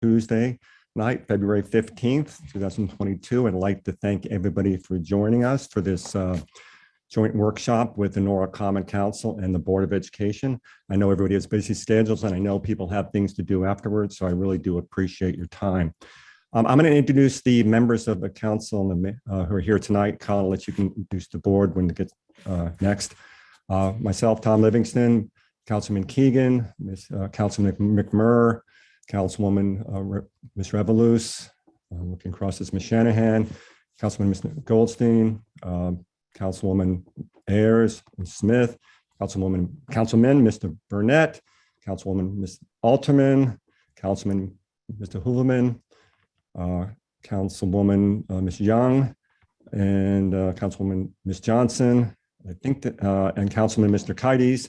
Tuesday night, February 15th, 2022. I'd like to thank everybody for joining us for this joint workshop with the Norwalk Common Council and the Board of Education. I know everybody has busy schedules and I know people have things to do afterwards, so I really do appreciate your time. I'm going to introduce the members of the council who are here tonight. Colin, I'll let you introduce the board when it gets next. Myself, Tom Livingston, Councilman Keegan, Councilman McMurr, Councilwoman Ms. Revoluce, looking across is Ms. Shanahan, Councilman Mr. Goldstein, Councilwoman Ayers, Ms. Smith, Councilman Mr. Burnett, Councilwoman Ms. Alterman, Councilman Mr. Hulaman, Councilwoman Ms. Young, and Councilwoman Ms. Johnson, I think that, and Councilman Mr. Kites.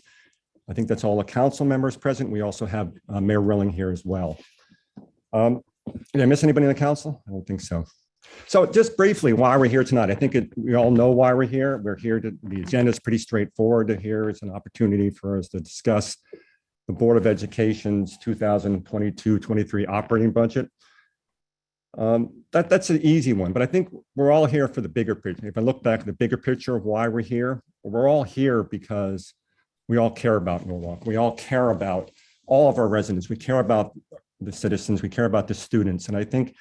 I think that's all the council members present. We also have Mayor Rilling here as well. Did I miss anybody in the council? I don't think so. So just briefly, why we're here tonight. I think we all know why we're here. We're here the agenda is pretty straightforward to here. It's an opportunity for us to discuss the Board of Education's 2022-23 operating budget. That's an easy one, but I think we're all here for the bigger picture. If I look back at the bigger picture of why we're here, we're all here because we all care about Norwalk. We all care about all of our residents. We care about the citizens. We care about the students. And I think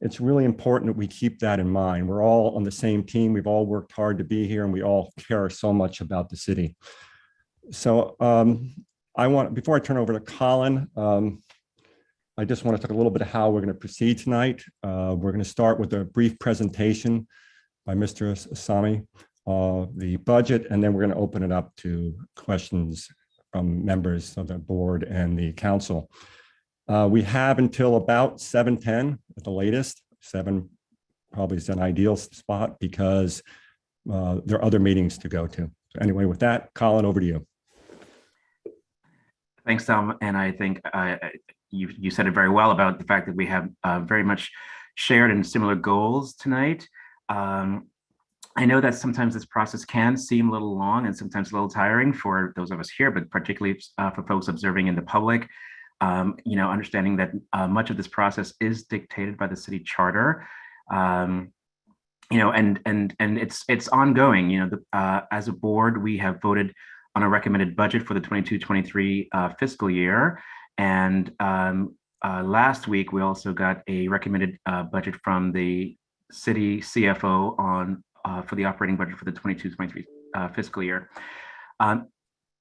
it's really important that we keep that in mind. We're all on the same team. We've all worked hard to be here and we all care so much about the city. So before I turn over to Colin, I just want to talk a little bit of how we're going to proceed tonight. We're going to start with a brief presentation by Mr. Asami, the budget, and then we're going to open it up to questions from members of the board and the council. We have until about 7:10 at the latest. 7 probably is an ideal spot because there are other meetings to go to. So anyway, with that, Colin, over to you. Thanks, Tom. And I think you said it very well about the fact that we have very much shared and similar goals tonight. I know that sometimes this process can seem a little long and sometimes a little tiring for those of us here, but particularly for folks observing in the public. Understanding that much of this process is dictated by the city charter, and it's ongoing. As a board, we have voted on a recommended budget for the 22-23 fiscal year, and last week we also got a recommended budget from the city CFO on for the operating budget for the 22-23 fiscal year.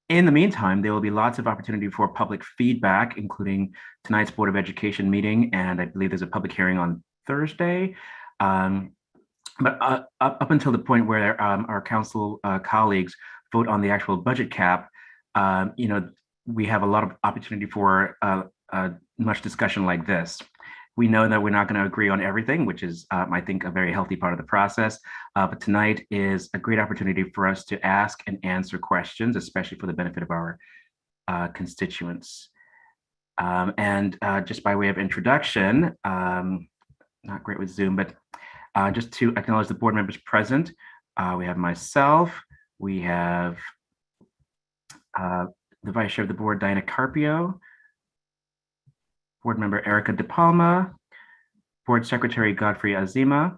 In the meantime, there will be lots of opportunity for public feedback, including tonight's Board of Education meeting, and I believe there's a public hearing on Thursday. But up until the point where our council colleagues vote on the actual budget cap, we have a lot of opportunity for much discussion like this. We know that we're not going to agree on everything, which is, I think, a very healthy part of the process. But tonight is a great opportunity for us to ask and answer questions, especially for the benefit of our constituents. And just by way of introduction, not great with Zoom, but just to acknowledge the board members present, we have myself, we have the Vice Chair of the Board, Diana Carpio, Board Member Erica De Palma, Board Secretary Godfrey Azima,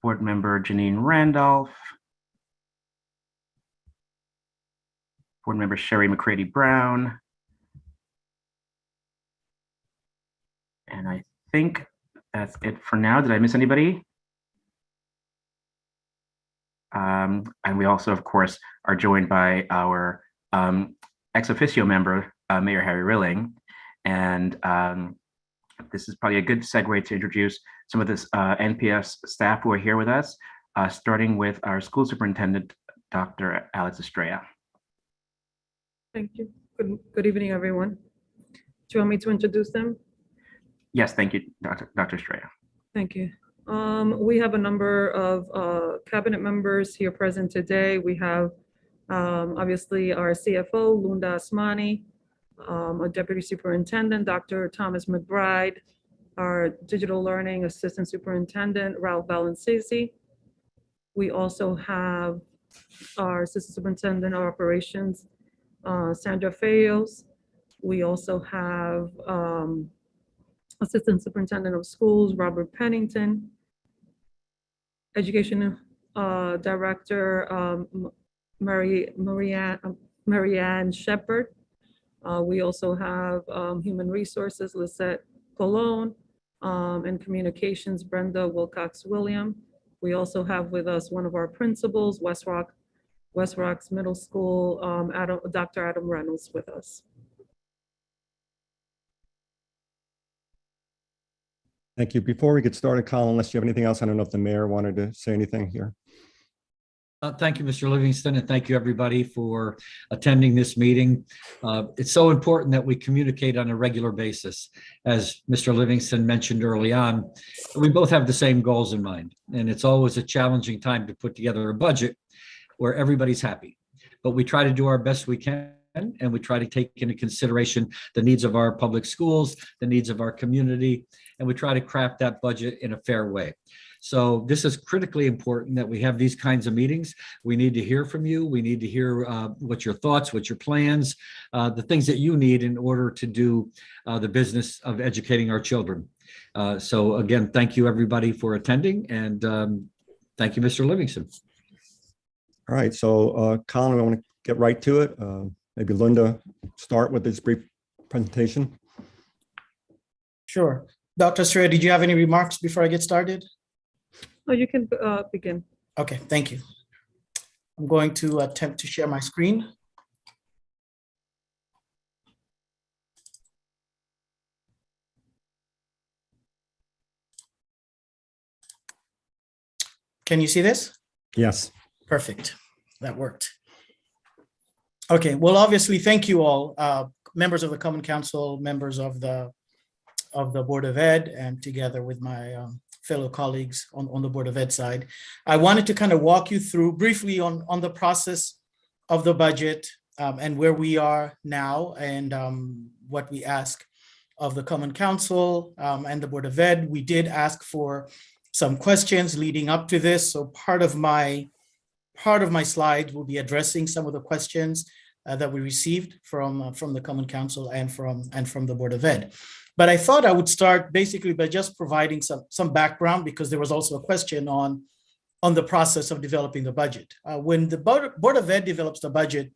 Board Member Janine Randolph, Board Member Sherry McCready Brown, and I think that's it for now. Did I miss anybody? And we also, of course, are joined by our ex officio member, Mayor Harry Rilling. And this is probably a good segue to introduce some of this NPS staff who are here with us, starting with our school superintendent, Dr. Alex Estrella. Thank you. Good evening, everyone. Do you want me to introduce them? Yes, thank you, Dr. Estrella. Thank you. We have a number of cabinet members here present today. We have obviously our CFO, Lunda Asmani, our Deputy Superintendent, Dr. Thomas McBride, our Digital Learning Assistant Superintendent, Ralph Balancisi. We also have our Assistant Superintendent of Operations, Sandra Fayos. We also have Assistant Superintendent of Schools, Robert Pennington. Education Director, Marianne Shepherd. We also have Human Resources, Lisette Colon, and Communications, Brenda Wilcox-William. We also have with us one of our principals, West Rocks Middle School, Dr. Adam Reynolds with us. Thank you. Before we get started, Colin, unless you have anything else, I don't know if the mayor wanted to say anything here. Thank you, Mr. Livingston, and thank you, everybody, for attending this meeting. It's so important that we communicate on a regular basis. As Mr. Livingston mentioned early on, we both have the same goals in mind, and it's always a challenging time to put together a budget where everybody's happy. But we try to do our best we can, and we try to take into consideration the needs of our public schools, the needs of our community, and we try to craft that budget in a fair way. So this is critically important that we have these kinds of meetings. We need to hear from you. We need to hear what your thoughts, what your plans, the things that you need in order to do the business of educating our children. So again, thank you, everybody, for attending, and thank you, Mr. Livingston. All right, so Colin, I want to get right to it. Maybe Linda start with this brief presentation. Sure. Dr. Estrella, did you have any remarks before I get started? Oh, you can begin. Okay, thank you. I'm going to attempt to share my screen. Can you see this? Yes. Perfect. That worked. Okay, well, obviously, thank you all, members of the Common Council, members of the Board of Ed, and together with my fellow colleagues on the Board of Ed side. I wanted to kind of walk you through briefly on the process of the budget and where we are now, and what we ask of the Common Council and the Board of Ed. We did ask for some questions leading up to this, so part of my slides will be addressing some of the questions that we received from the Common Council and from the Board of Ed. But I thought I would start basically by just providing some background, because there was also a question on the process of developing the budget. When the Board of Ed develops the budget,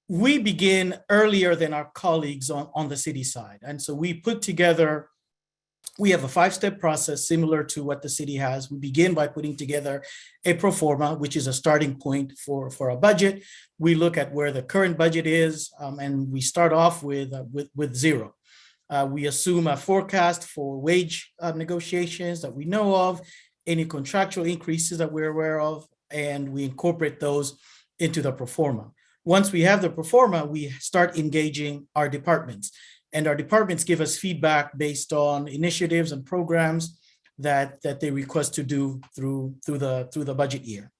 we begin earlier than our colleagues on the city side. And so we have a 5-step process similar to what the city has. We begin by putting together a pro forma, which is a starting point for a budget. We look at where the current budget is, and we start off with zero. We assume a forecast for wage negotiations that we know of, any contractual increases that we're aware of, and we incorporate those into the pro forma. Once we have the pro forma, we start engaging our departments, and our departments give us feedback based on initiatives and programs that they request to do through the budget year.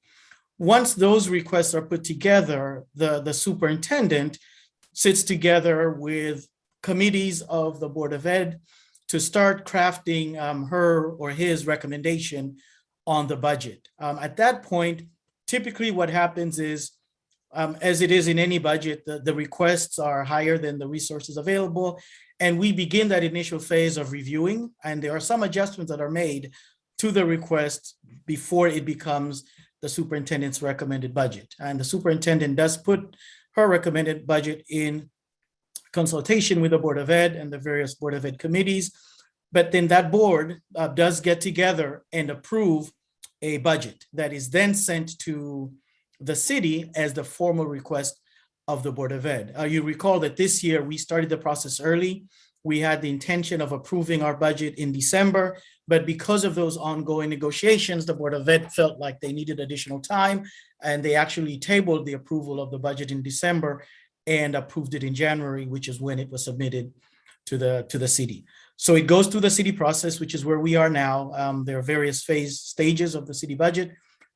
Once those requests are put together, the superintendent sits together with committees of the Board of Ed to start crafting her or his recommendation on the budget. At that point, typically what happens is, as it is in any budget, the requests are higher than the resources available, and we begin that initial phase of reviewing, and there are some adjustments that are made to the request before it becomes the superintendent's recommended budget. And the superintendent does put her recommended budget in consultation with the Board of Ed and the various Board of Ed committees, but then that board does get together and approve a budget that is then sent to the city as the formal request of the Board of Ed. You recall that this year we started the process early. We had the intention of approving our budget in December, but because of those ongoing negotiations, the Board of Ed felt like they needed additional time, and they actually tabled the approval of the budget in December and approved it in January, which is when it was submitted to the city. So it goes through the city process, which is where we are now. There are various stages of the city budget.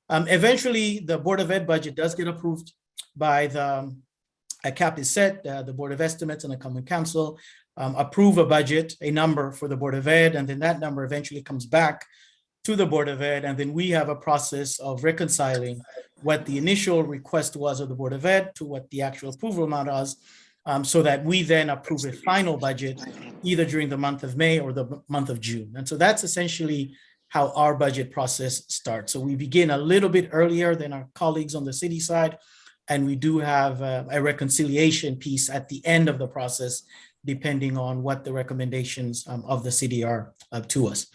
Eventually, the Board of Ed budget does get approved by a cap is set, the Board of Estimates and the Common Council approve a budget, a number for the Board of Ed, and then that number eventually comes back to the Board of Ed, and then we have a process of reconciling what the initial request was of the Board of Ed to what the actual approval amount was, so that we then approve a final budget either during the month of May or the month of June. And so that's essentially how our budget process starts. So we begin a little bit earlier than our colleagues on the city side, and we do have a reconciliation piece at the end of the process, depending on what the recommendations of the city are to us.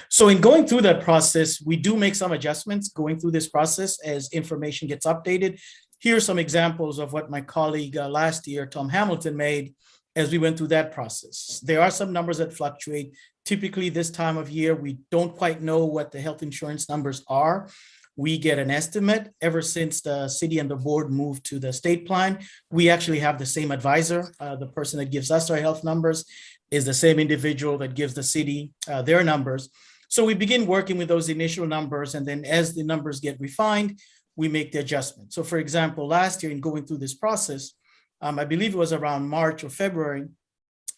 So in going through that process, we do make some adjustments going through this process as information gets updated. Here are some examples of what my colleague last year, Tom Hamilton, made as we went through that process. There are some numbers that fluctuate. Typically this time of year, we don't quite know what the health insurance numbers are. We get an estimate. Ever since the city and the board moved to the state plan, we actually have the same advisor. The person that gives us our health numbers is the same individual that gives the city their numbers. So we begin working with those initial numbers, and then as the numbers get refined, we make the adjustment. So for example, last year in going through this process, I believe it was around March or February,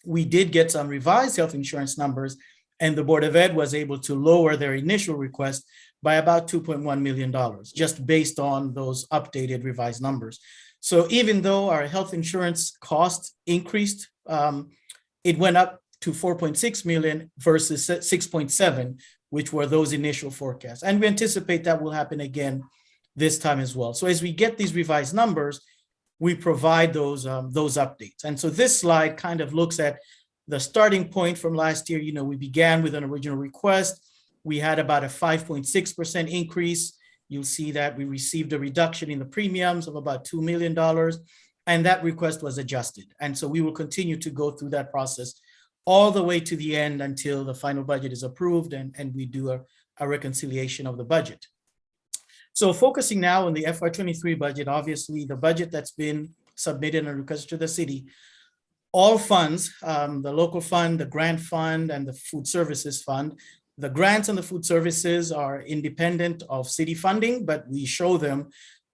we did get some revised health insurance numbers, and the Board of Ed was able to lower their initial request by about $2.1 million, just based on those updated revised numbers. So even though our health insurance cost increased, it went up to 4.6 million versus 6.7, which were those initial forecasts. And we anticipate that will happen again this time as well. So as we get these revised numbers, we provide those updates. And so this slide kind of looks at the starting point from last year. You know, we began with an original request. We had about a 5.6% increase. You'll see that we received a reduction in the premiums of about $2 million, and that request was adjusted. And so we will continue to go through that process all the way to the end until the final budget is approved and we do a reconciliation of the budget. So focusing now on the FY23 budget, obviously the budget that's been submitted and requested to the city, all funds, the local fund, the grant fund, and the food services fund. The grants and the food services are independent of city funding, but we show them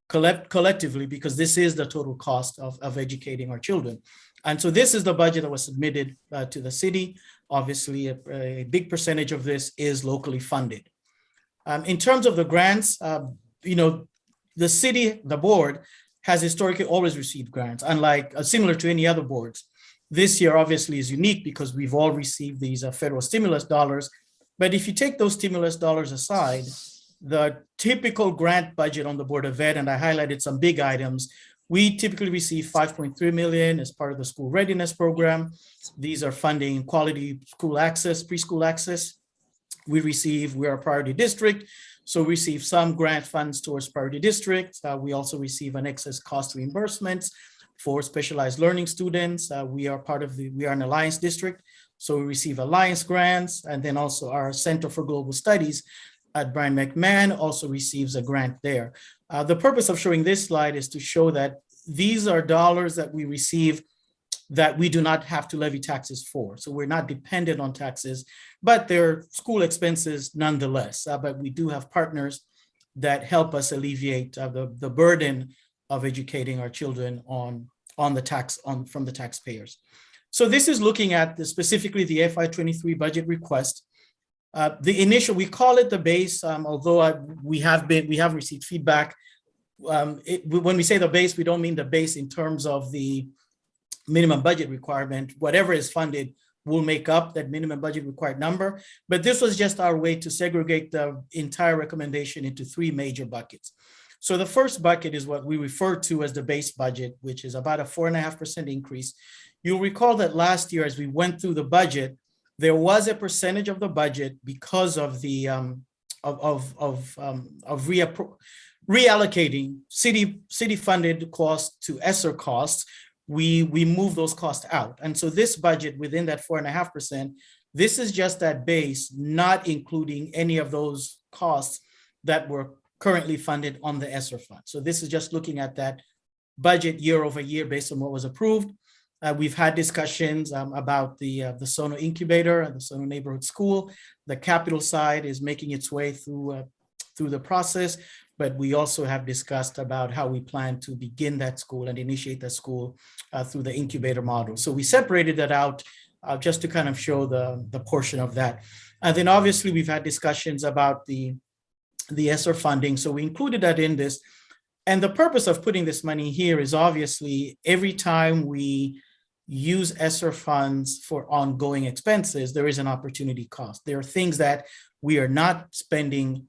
collectively because this is the total cost of educating our children. And so this is the budget that was submitted to the city. Obviously, a big percentage of this is locally funded. In terms of the grants, you know, the city, the board has historically always received grants, unlike similar to any other boards. This year obviously is unique because we've all received these federal stimulus dollars. But if you take those stimulus dollars aside, the typical grant budget on the Board of Ed, and I highlighted some big items, we typically receive 5.3 million as part of the school readiness program. These are funding quality school access, preschool access. We are a priority district, so we receive some grant funds towards priority districts. We also receive an excess cost reimbursements for specialized learning students. We are an alliance district, so we receive alliance grants, and then also our Center for Global Studies at Brian McMahon also receives a grant there. The purpose of showing this slide is to show that these are dollars that we receive that we do not have to levy taxes for. So we're not dependent on taxes, but they're school expenses nonetheless. But we do have partners that help us alleviate the burden of educating our children from the taxpayers. So this is looking at specifically the FY23 budget request. The initial, we call it the base, although we have received feedback. When we say the base, we don't mean the base in terms of the minimum budget requirement. Whatever is funded will make up that minimum budget required number. But this was just our way to segregate the entire recommendation into three major buckets. So the first bucket is what we refer to as the base budget, which is about a 4.5% increase. You'll recall that last year, as we went through the budget, there was a percentage of the budget because of the reallocating city-funded costs to Esser costs. We move those costs out. And so this budget within that 4.5%, this is just that base, not including any of those costs that were currently funded on the Esser fund. So this is just looking at that budget year over year based on what was approved. We've had discussions about the Sono incubator and the Sono neighborhood school. The capital side is making its way through the process, but we also have discussed about how we plan to begin that school and initiate that school through the incubator model. So we separated that out just to kind of show the portion of that. And then obviously we've had discussions about the Esser funding. So we included that in this. And the purpose of putting this money here is obviously every time we use Esser funds for ongoing expenses, there is an opportunity cost. There are things that we are not spending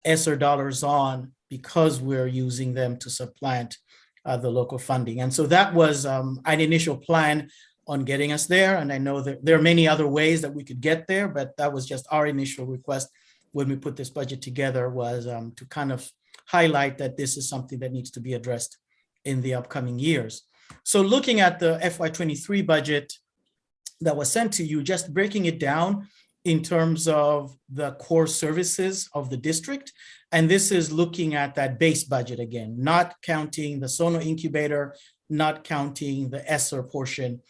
Esser dollars on because we're using them to supplant the local funding. And so that was an initial plan on getting us there. And I know that there are many other ways that we could get there, but that was just our initial request when we put this budget together, was to kind of highlight that this is something that needs to be addressed in the upcoming years. So looking at the FY23 budget that was sent to you, just breaking it down in terms of the core services of the district. And this is looking at that base budget again, not counting the Sono incubator, not counting the Esser portion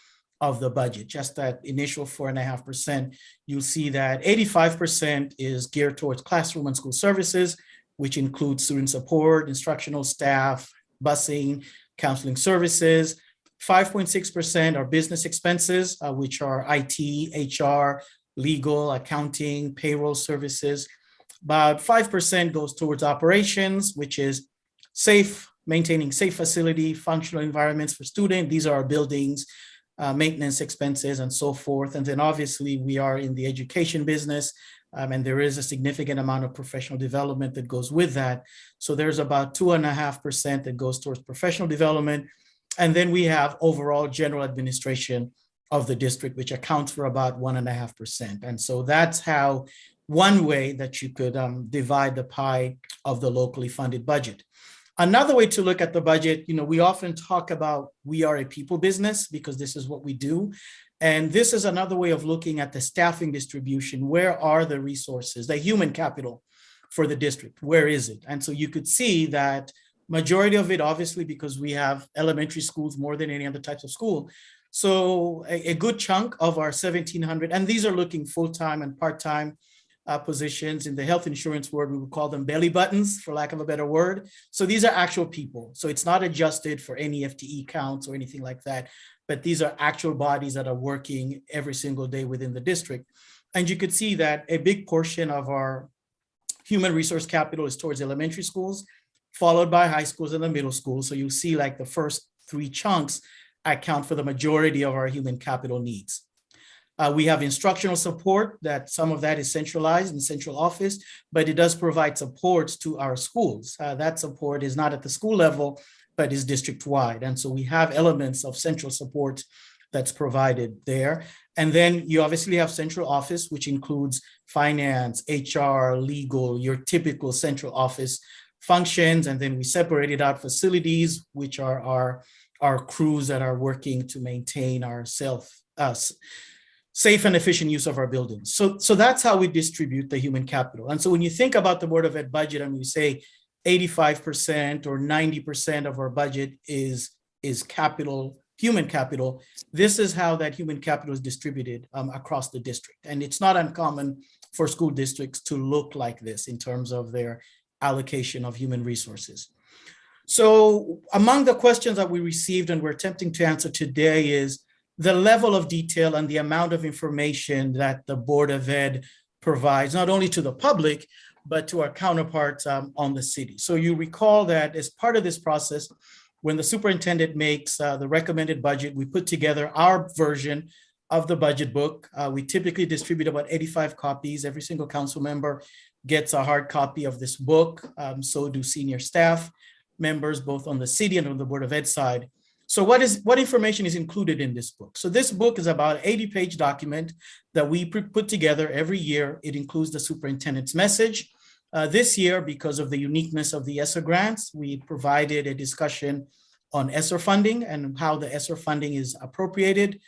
of the budget, just that initial 4.5%. You'll see that 85% is geared towards classroom and school services, which includes student support, instructional staff, busing, counseling services. 5.6% are business expenses, which are IT, HR, legal, accounting, payroll services. About 5% goes towards operations, which is maintaining safe facility, functional environments for students. These are our buildings, maintenance expenses, and so forth. And then obviously we are in the education business, and there is a significant amount of professional development that goes with that. So there's about 2.5% that goes towards professional development. And then we have overall general administration of the district, which accounts for about 1.5%. And so that's how one way that you could divide the pie of the locally funded budget. Another way to look at the budget, we often talk about we are a people business because this is what we do. And this is another way of looking at the staffing distribution. Where are the resources, the human capital for the district? Where is it? And so you could see that majority of it, obviously, because we have elementary schools more than any other types of school. So a good chunk of our 1,700, and these are looking full-time and part-time positions. In the health insurance world, we would call them belly buttons, for lack of a better word. So these are actual people. So it's not adjusted for any FTE counts or anything like that, but these are actual bodies that are working every single day within the district. And you could see that a big portion of our human resource capital is towards elementary schools, followed by high schools and the middle schools. So you see like the first three chunks account for the majority of our human capital needs. We have instructional support, that some of that is centralized in central office, but it does provide supports to our schools. That support is not at the school level, but is district-wide. And so we have elements of central support that's provided there. And then you obviously have central office, which includes finance, HR, legal, your typical central office functions. And then we separated out facilities, which are our crews that are working to maintain our safe and efficient use of our buildings. So that's how we distribute the human capital. And so when you think about the Board of Ed budget and you say 85% or 90% of our budget is capital, human capital, this is how that human capital is distributed across the district. And it's not uncommon for school districts to look like this in terms of their allocation of human resources. So among the questions that we received and we're attempting to answer today is the level of detail and the amount of information that the Board of Ed provides, not only to the public, but to our counterparts on the city. So you recall that as part of this process, when the superintendent makes the recommended budget, we put together our version of the budget book. We typically distribute about 85 copies. Every single council member gets a hard copy of this book. So do senior staff members, both on the city and on the Board of Ed side. So what information is included in this book? So this book is about an 80-page document that we put together every year. It includes the superintendent's message. This year, because of the uniqueness of the Esser grants, we provided a discussion on Esser funding and how the Esser funding is appropriated.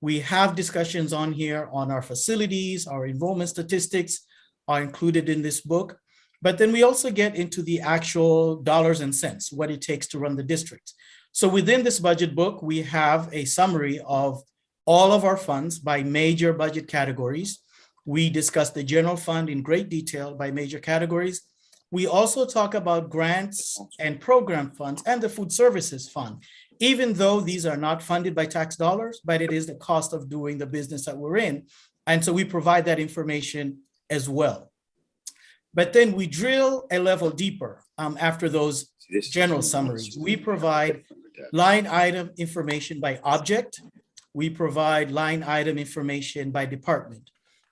We have discussions on here on our facilities, our enrollment statistics are included in this book. But then we also get into the actual dollars and cents, what it takes to run the district. So within this budget book, we have a summary of all of our funds by major budget categories. We discuss the general fund in great detail by major categories. We also talk about grants and program funds and the food services fund, even though these are not funded by tax dollars, but it is the cost of doing the business that we're in. And so we provide that information as well. But then we drill a level deeper after those general summaries. We provide line item information by object, we provide line item information by department.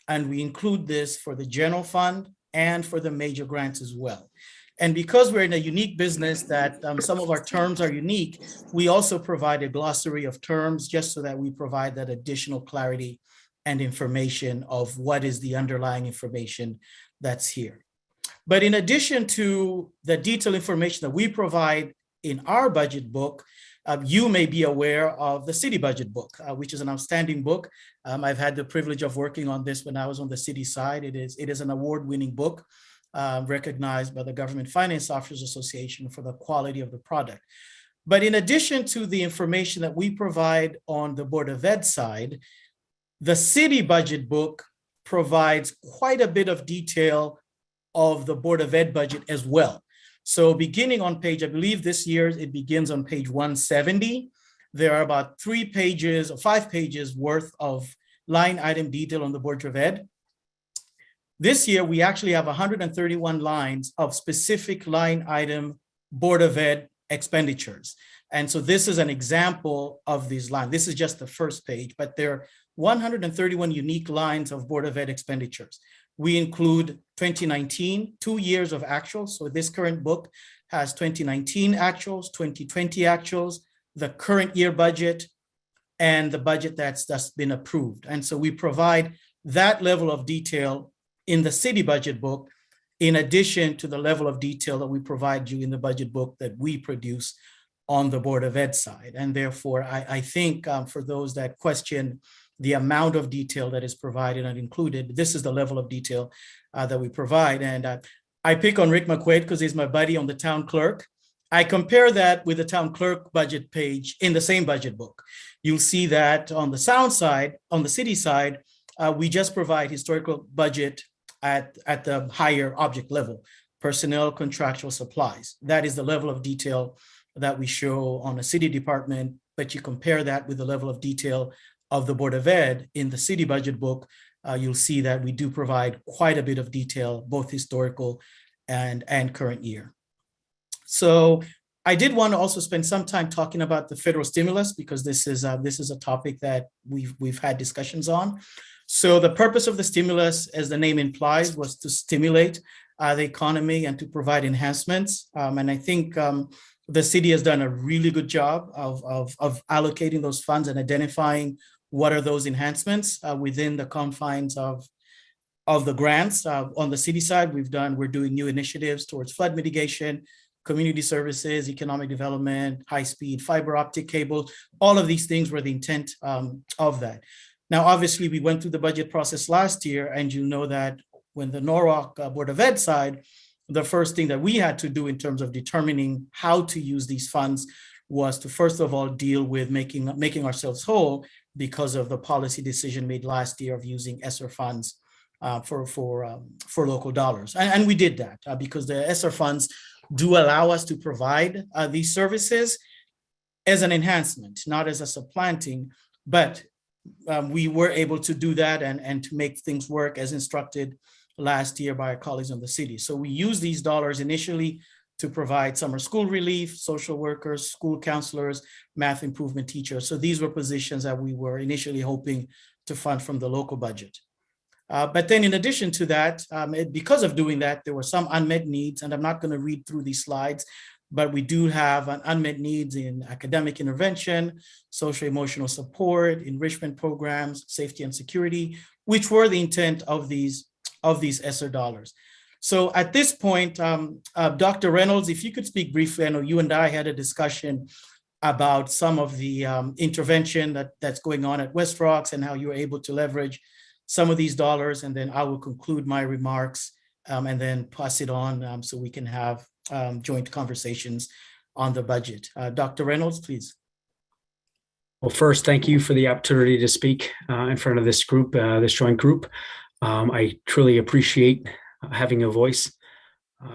And we include this for the general fund and for the major grants as well. And because we're in a unique business that some of our terms are unique, we also provide a glossary of terms just so that we provide that additional clarity and information of what is the underlying information that's here. But in addition to the detailed information that we provide in our budget book, you may be aware of the city budget book, which is an outstanding book. I've had the privilege of working on this when I was on the city side. It is an award-winning book recognized by the Government Finance Officers Association for the quality of the product. But in addition to the information that we provide on the Board of Ed side, the city budget book provides quite a bit of detail of the Board of Ed budget as well. So beginning on page, I believe this year it begins on page 170. There are about 3 pages or 5 pages worth of line item detail on the Board of Ed. This year, we actually have 131 lines of specific line item Board of Ed expenditures. And so this is an example of these lines. This is just the first page, but there are 131 unique lines of Board of Ed expenditures. We include 2019, 2 years of actuals. So this current book has 2019 actuals, 2020 actuals, the current year budget, and the budget that's been approved. And so we provide that level of detail in the city budget book, in addition to the level of detail that we provide you in the budget book that we produce on the Board of Ed side. And therefore, I think for those that question the amount of detail that is provided and included, this is the level of detail that we provide. And I pick on Rick McQuaid because he's my buddy on the town clerk. I compare that with the town clerk budget page in the same budget book. You'll see that on the sound side, on the city side, we just provide historical budget at the higher object level, personnel, contractual, supplies. That is the level of detail that we show on a city department, but you compare that with the level of detail of the Board of Ed in the city budget book, you'll see that we do provide quite a bit of detail, both historical and current year. So I did want to also spend some time talking about the federal stimulus, because this is a topic that we've had discussions on. So the purpose of the stimulus, as the name implies, was to stimulate the economy and to provide enhancements. And I think the city has done a really good job of allocating those funds and identifying what are those enhancements within the confines of the grants. On the city side, we're doing new initiatives towards flood mitigation, community services, economic development, high-speed fiber optic cable. All of these things were the intent of that. Now, obviously, we went through the budget process last year, and you know that when the Norwalk Board of Ed side, the first thing that we had to do in terms of determining how to use these funds was to, first of all, deal with making ourselves whole because of the policy decision made last year of using Esser funds for local dollars. And we did that because the Esser funds do allow us to provide these services as an enhancement, not as a supplanting, but we were able to do that and to make things work as instructed last year by our colleagues on the city. So we use these dollars initially to provide summer school relief, social workers, school counselors, math improvement teachers. So these were positions that we were initially hoping to fund from the local budget. But then in addition to that, because of doing that, there were some unmet needs, and I'm not going to read through these slides, but we do have an unmet needs in academic intervention, social emotional support, enrichment programs, safety and security, which were the intent of these Esser dollars. So at this point, Dr. Reynolds, if you could speak briefly, I know you and I had a discussion about some of the intervention that's going on at West Rocks and how you're able to leverage some of these dollars, and then I will conclude my remarks and then pass it on so we can have joint conversations on the budget. Dr. Reynolds, please. Well, first, thank you for the opportunity to speak in front of this group, this joint group. I truly appreciate having a voice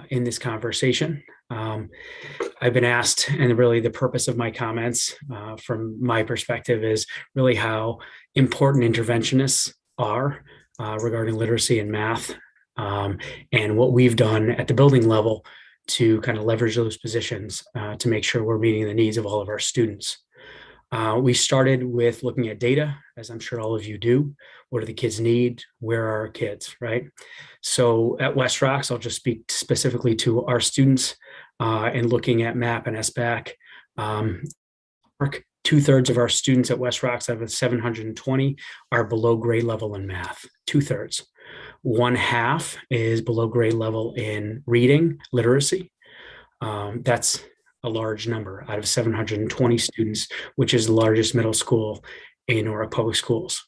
in this conversation. I've been asked, and really the purpose of my comments from my perspective is really how important interventionists are regarding literacy and math, and what we've done at the building level to kind of leverage those positions to make sure we're meeting the needs of all of our students. We started with looking at data, as I'm sure all of you do. What do the kids need? Where are our kids, right? So at West Rocks, I'll just speak specifically to our students and looking at MAP and SBAC. 2/3 of our students at West Rocks out of 720 are below grade level in math, 2/3. 1/2 is below grade level in reading, literacy. That's a large number out of 720 students, which is the largest middle school in Norwalk Public Schools.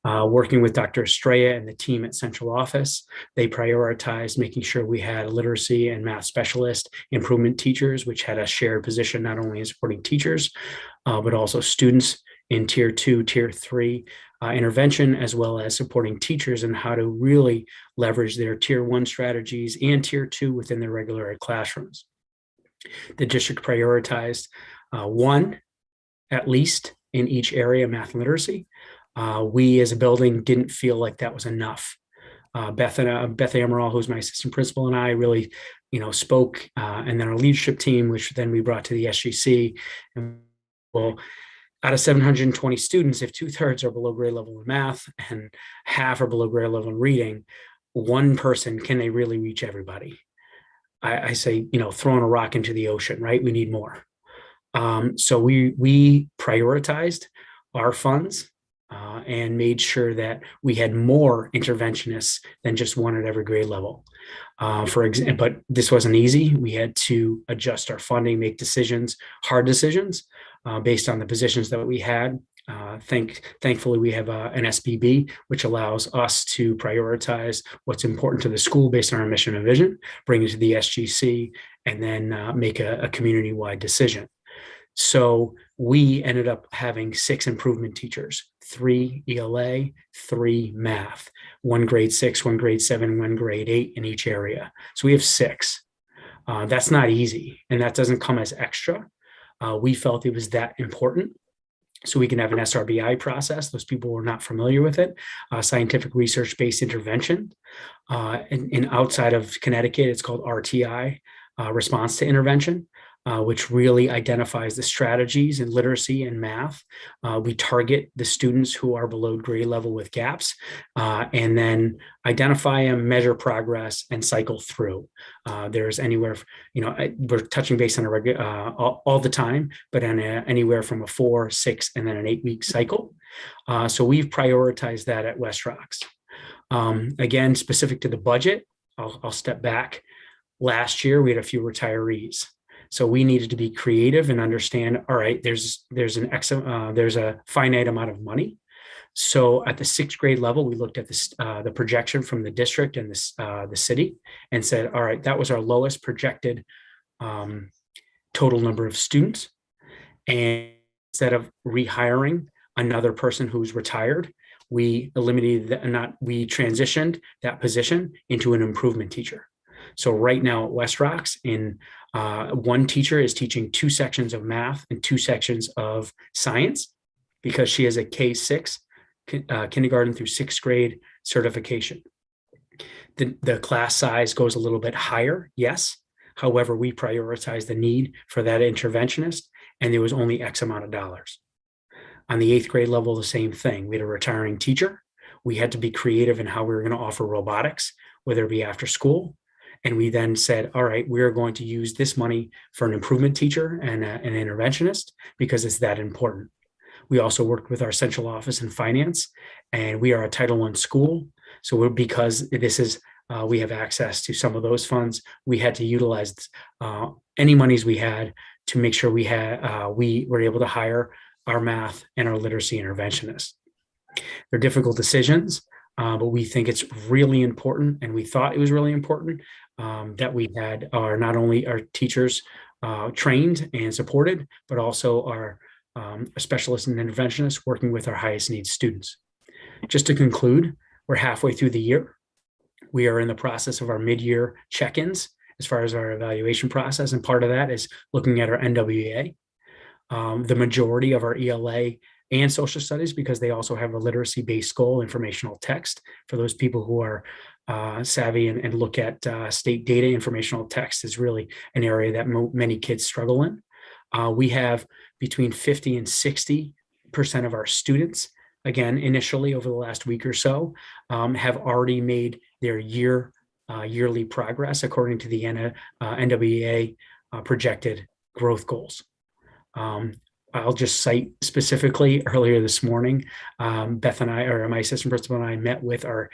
Working with Dr. Estrella and the team at central office, they prioritized making sure we had a literacy and math specialist, improvement teachers, which had a shared position not only in supporting teachers, but also students in tier 2, tier 3 intervention, as well as supporting teachers and how to really leverage their tier 1 strategies and tier 2 within their regular ed classrooms. The district prioritized one, at least in each area, math and literacy. We as a building didn't feel like that was enough. Beth Amaral, who's my assistant principal, and I really, spoke, and then our leadership team, which then we brought to the SGC. And well, out of 720 students, if 2/3 are below grade level in math and 1/2 are below grade level in reading, one person, can they really reach everybody? I say, throwing a rock into the ocean, right? We need more. So we prioritized our funds and made sure that we had more interventionists than just one at every grade level. But this wasn't easy. We had to adjust our funding, make decisions, hard decisions, based on the positions that we had. Thankfully, we have an SBB, which allows us to prioritize what's important to the school based on our mission and vision, bring it to the SGC, and then make a community-wide decision. So we ended up having 6 improvement teachers, 3 ELA, 3 math, 1 grade 6, 1 grade 7, 1 grade 8 in each area. So we have 6. That's not easy, and that doesn't come as extra. We felt it was that important, so we can have an SRBI process. Those people were not familiar with it, scientific research-based intervention. And outside of Connecticut, it's called RTI, Response to Intervention, which really identifies the strategies in literacy and math. We target the students who are below grade level with gaps, and then identify them, measure progress, and cycle through. There's anywhere, we're touching base on a regular, all the time, but on anywhere from a 4, 6, and then an 8-week cycle. So we've prioritized that at West Rocks. Again, specific to the budget, I'll step back. Last year, we had a few retirees. So we needed to be creative and understand, all right, there's a finite amount of money. So at the 6th grade level, we looked at the projection from the district and the city and said, all right, that was our lowest projected total number of students. And instead of rehiring another person who's retired, we we transitioned that position into an improvement teacher. So right now at West Rocks, one teacher is teaching 2 sections of math and 2 sections of science because she has a K-6, kindergarten through 6th grade certification. The class size goes a little bit higher, yes. However, we prioritize the need for that interventionist, and there was only X amount of dollars. On the 8th grade level, the same thing. We had a retiring teacher. We had to be creative in how we were going to offer robotics, whether it be after school. And we then said, all right, we're going to use this money for an improvement teacher and an interventionist because it's that important. We also worked with our central office and finance, and we are a Title I school. So because this is, we have access to some of those funds, we had to utilize any monies we had to make sure we were able to hire our math and our literacy interventionists. They're difficult decisions, but we think it's really important, and we thought it was really important that we had not only our teachers trained and supported, but also our specialists and interventionists working with our highest needs students. Just to conclude, we're halfway through the year. We are in the process of our mid-year check-ins as far as our evaluation process, and part of that is looking at our NWEA. The majority of our ELA and social studies, because they also have a literacy-based goal, informational text, for those people who are savvy and look at state data. Informational text is really an area that many kids struggle in. We have between 50 and 60% of our students, again, initially over the last week or so, have already made their yearly progress according to the NWEA projected growth goals. I'll just cite specifically earlier this morning, Beth and I, or my assistant principal and I, met with our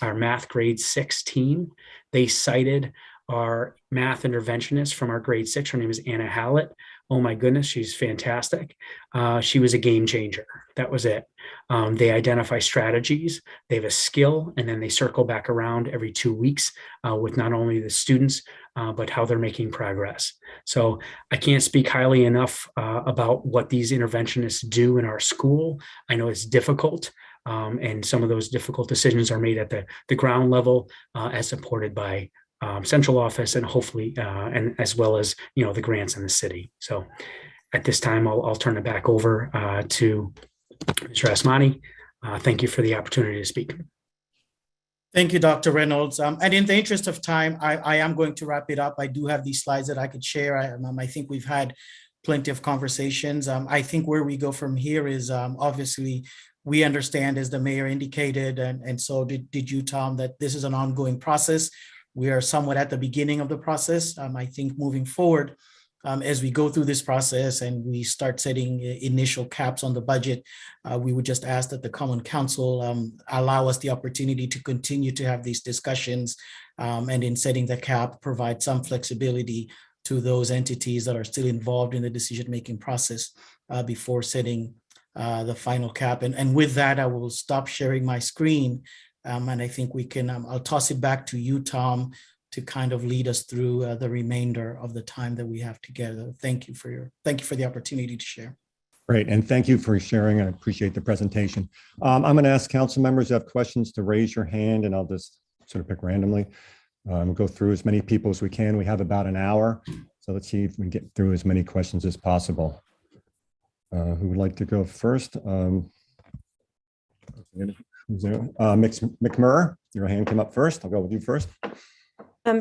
math grade 6 team. They cited our math interventionist from our grade 6. Her name is Anna Hallett. Oh my goodness, she's fantastic. She was a game changer. That was it. They identify strategies, they have a skill, and then they circle back around every 2 weeks with not only the students, but how they're making progress. So I can't speak highly enough about what these interventionists do in our school. I know it's difficult, and some of those difficult decisions are made at the ground level as supported by central office and hopefully, and as well as, the grants in the city. So at this time, I'll turn it back over to Mr. Asmani. Thank you for the opportunity to speak. Thank you, Dr. Reynolds. And in the interest of time, I am going to wrap it up. I do have these slides that I could share. I think we've had plenty of conversations. I think where we go from here is obviously we understand, as the mayor indicated, and so did you, Tom, that this is an ongoing process. We are somewhat at the beginning of the process. I think moving forward, as we go through this process and we start setting initial caps on the budget, we would just ask that the Common Council allow us the opportunity to continue to have these discussions, and in setting the cap, provide some flexibility to those entities that are still involved in the decision-making process before setting the final cap. And with that, I will stop sharing my screen. And I think we can, I'll toss it back to you, Tom, to kind of lead us through the remainder of the time that we have together. Thank you for the opportunity to share. Great, and thank you for sharing. I appreciate the presentation. I'm going to ask council members who have questions to raise your hand, and I'll just sort of pick randomly. Go through as many people as we can. We have about an hour, so let's see if we can get through as many questions as possible. Who would like to go first? McMurray, your hand came up first. I'll go with you first.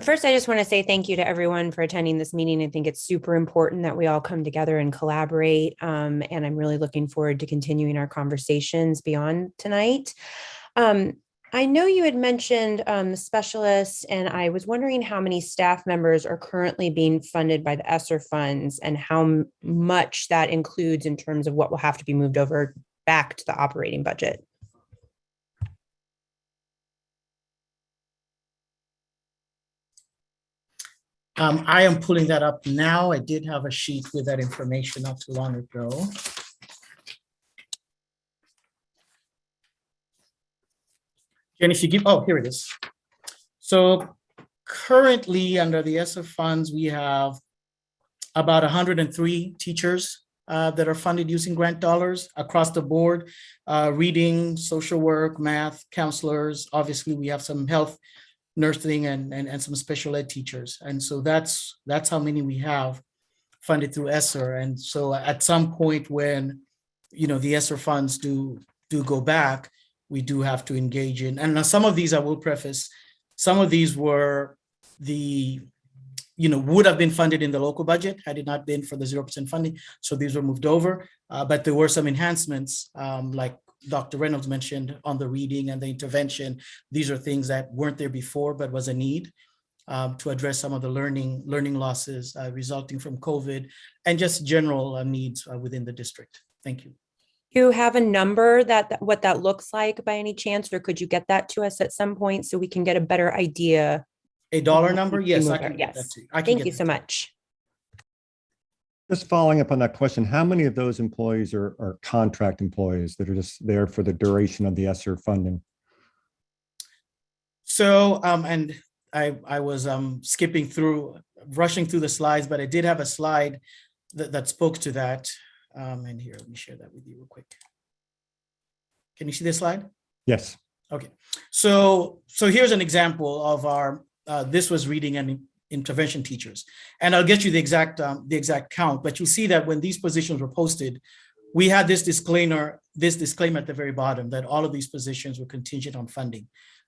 First, I just want to say thank you to everyone for attending this meeting. I think it's super important that we all come together and collaborate. And I'm really looking forward to continuing our conversations beyond tonight. I know you had mentioned specialists, and I was wondering how many staff members are currently being funded by the Esser funds and how much that includes in terms of what will have to be moved over back to the operating budget. I am pulling that up now. I did have a sheet with that information not too long ago. And if you give, oh, here it is. So currently under the Esser funds, we have about 103 teachers that are funded using grant dollars across the board, reading, social work, math, counselors. Obviously, we have some health, nursing, and some special ed teachers. And so that's how many we have funded through Esser. And so at some point when, the Esser funds do go back, we do have to engage in, and now some of these, I will preface, some of these were would have been funded in the local budget had it not been for the 0% funding. So these were moved over, but there were some enhancements, like Dr. Reynolds mentioned on the reading and the intervention. These are things that weren't there before, but was a need to address some of the learning losses resulting from COVID and just general needs within the district. Thank you. Do you have a number what that looks like by any chance, or could you get that to us at some point so we can get a better idea? A dollar number? Yes, I can get that to you. Thank you so much. Just following up on that question, how many of those employees are contract employees that are just there for the duration of the Esser funding? So, and I was rushing through the slides, but I did have a slide that spoke to that. And here, let me share that with you real quick. Can you see this slide? Yes. Okay. So here's an example of our, this was reading and intervention teachers. And I'll get you the exact count, but you'll see that when these positions were posted, we had this disclaimer at the very bottom that all of these positions were contingent on funding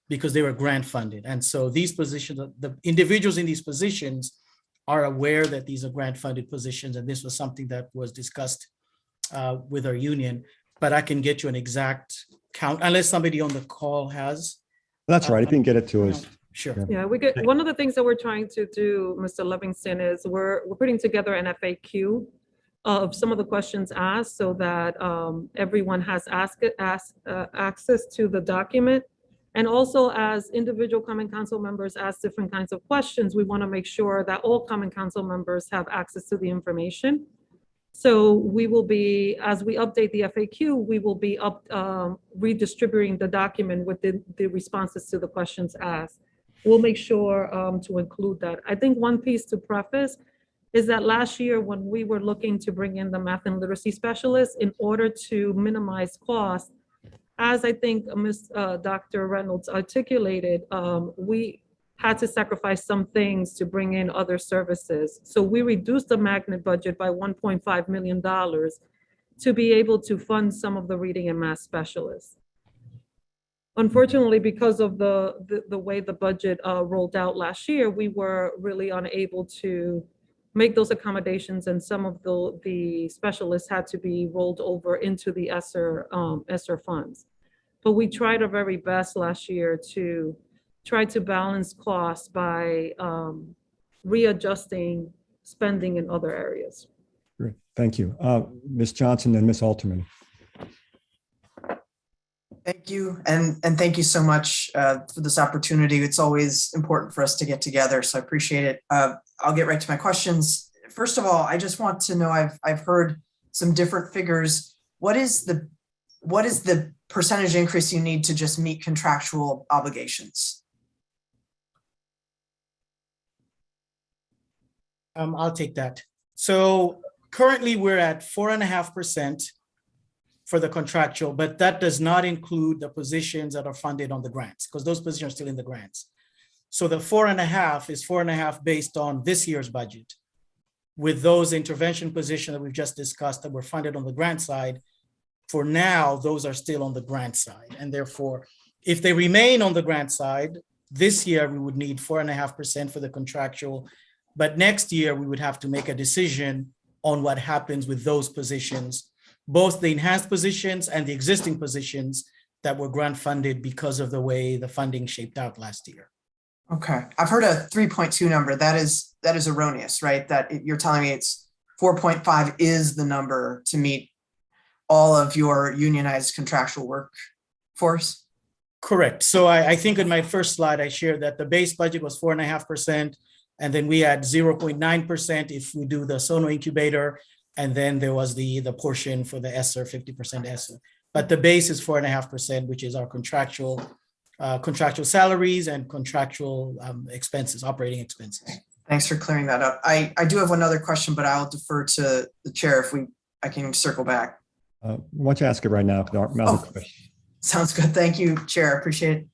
because they were grant funded. And so these positions, the individuals in these positions are aware that these are grant-funded positions, and this was something that was discussed with our union, but I can get you an exact count unless somebody on the call has. That's right. If you can get it to us. Sure. Yeah, we get, one of the things that we're trying to do, Mr. Livingston, is we're putting together an FAQ of some of the questions asked so that everyone has access to the document. And also, as individual common council members ask different kinds of questions, we want to make sure that all common council members have access to the information. So we will be, as we update the FAQ, we will be redistributing the document with the responses to the questions asked. We'll make sure to include that. I think one piece to preface is that last year when we were looking to bring in the math and literacy specialists in order to minimize costs, as I think Dr. Reynolds articulated, we had to sacrifice some things to bring in other services. So we reduced the magnet budget by $1.5 million to be able to fund some of the reading and math specialists. Unfortunately, because of the way the budget rolled out last year, we were really unable to make those accommodations, and some of the specialists had to be rolled over into the Esser funds. But we tried our very best last year to try to balance costs by readjusting spending in other areas. Great. Thank you. Ms. Johnson and Ms. Alterman. Thank you. And thank you so much for this opportunity. It's always important for us to get together, so I appreciate it. I'll get right to my questions. First of all, I just want to know, I've heard some different figures. What is the percentage increase you need to just meet contractual obligations? I'll take that. So currently we're at 4.5% for the contractual, but that does not include the positions that are funded on the grants, because those positions are still in the grants. So the 4.5 is 4.5 based on this year's budget. With those intervention positions that we've just discussed that were funded on the grant side, for now, those are still on the grant side. And therefore, if they remain on the grant side, this year we would need 4.5% for the contractual, but next year we would have to make a decision on what happens with those positions, both the enhanced positions and the existing positions that were grant funded because of the way the funding shaped out last year. Okay, I've heard a 3.2 number. That is erroneous, right? That you're telling me it's 4.5 is the number to meet all of your unionized contractual workforce? Correct. So I think in my first slide, I shared that the base budget was 4.5%, and then we had 0.9% if we do the Sono incubator, and then there was the portion for the Esser, 50% Esser. But the base is 4.5%, which is our contractual salaries and contractual expenses, operating expenses. Thanks for clearing that up. I do have one other question, but I'll defer to the chair if I can circle back. Why don't you ask it right now? Sounds good. Thank you, Chair. Appreciate it.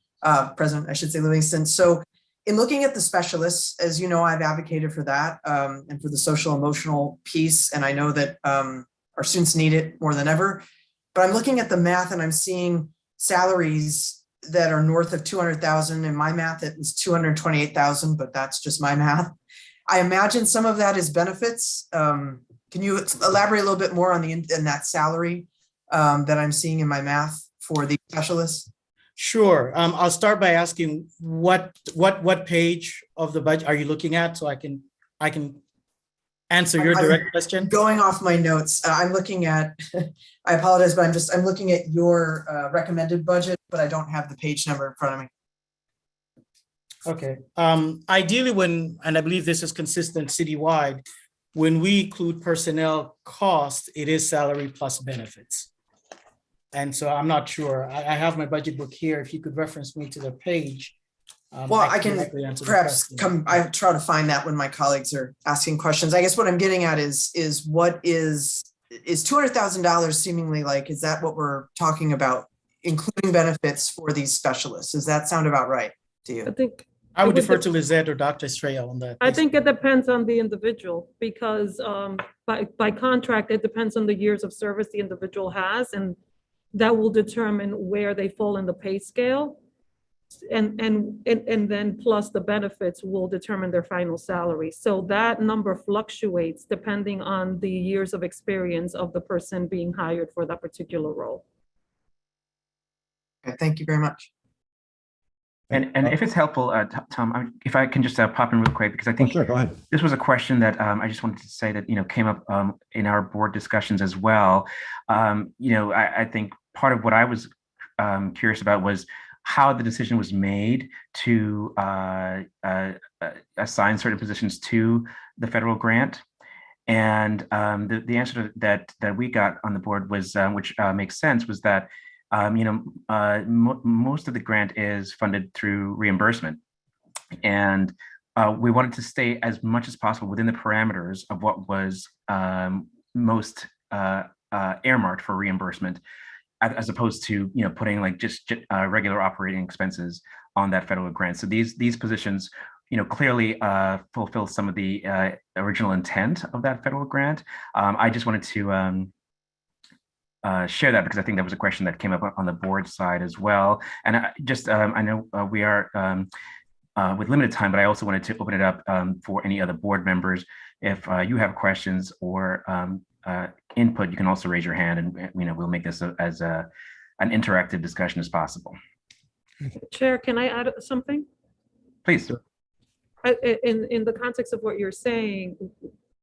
President, I should say Livingston. So in looking at the specialists, as you know, I've advocated for that and for the social emotional piece. And I know that our students need it more than ever. But I'm looking at the math and I'm seeing salaries that are north of 200,000. In my math, it was 228,000, but that's just my math. I imagine some of that is benefits. Can you elaborate a little bit more on in that salary that I'm seeing in my math for the specialists? Sure. I'll start by asking what page of the budget are you looking at, so I can answer your direct question. Going off my notes, I'm looking at. I apologize, but I'm looking at your recommended budget, but I don't have the page number in front of me. Okay. Ideally, and I believe this is consistent citywide, when we include personnel costs, it is salary plus benefits. And so I'm not sure. I have my budget book here. If you could reference me to the page. Well, I can perhaps I try to find that when my colleagues are asking questions. I guess what I'm getting at is what is $200,000 seemingly like, is that what we're talking about, including benefits for these specialists? Does that sound about right to you? I think I would defer to Lizette or Dr. Estrella on that. I think it depends on the individual because by contract, it depends on the years of service the individual has, and that will determine where they fall in the pay scale. and then plus the benefits will determine their final salary. So that number fluctuates depending on the years of experience of the person being hired for that particular role. Okay, thank you very much. And if it's helpful, Tom, if I can just pop in real quick, because I think Sure, go ahead. this was a question that I just wanted to say that, came up in our board discussions as well. I think part of what I was curious about was how the decision was made to assign certain positions to the federal grant. And the answer that we got on the board was, which makes sense, was that most of the grant is funded through reimbursement, and we wanted to stay as much as possible within the parameters of what was most earmarked for reimbursement, as opposed to putting like just regular operating expenses on that federal grant. So these positions clearly fulfill some of the original intent of that federal grant. I just wanted to share that because I think that was a question that came up on the board side as well. And I know we are with limited time, but I also wanted to open it up for any other board members. If you have questions or input, you can also raise your hand, and we'll make this as an interactive discussion as possible. Chair, can I add something? Please. In the context of what you're saying,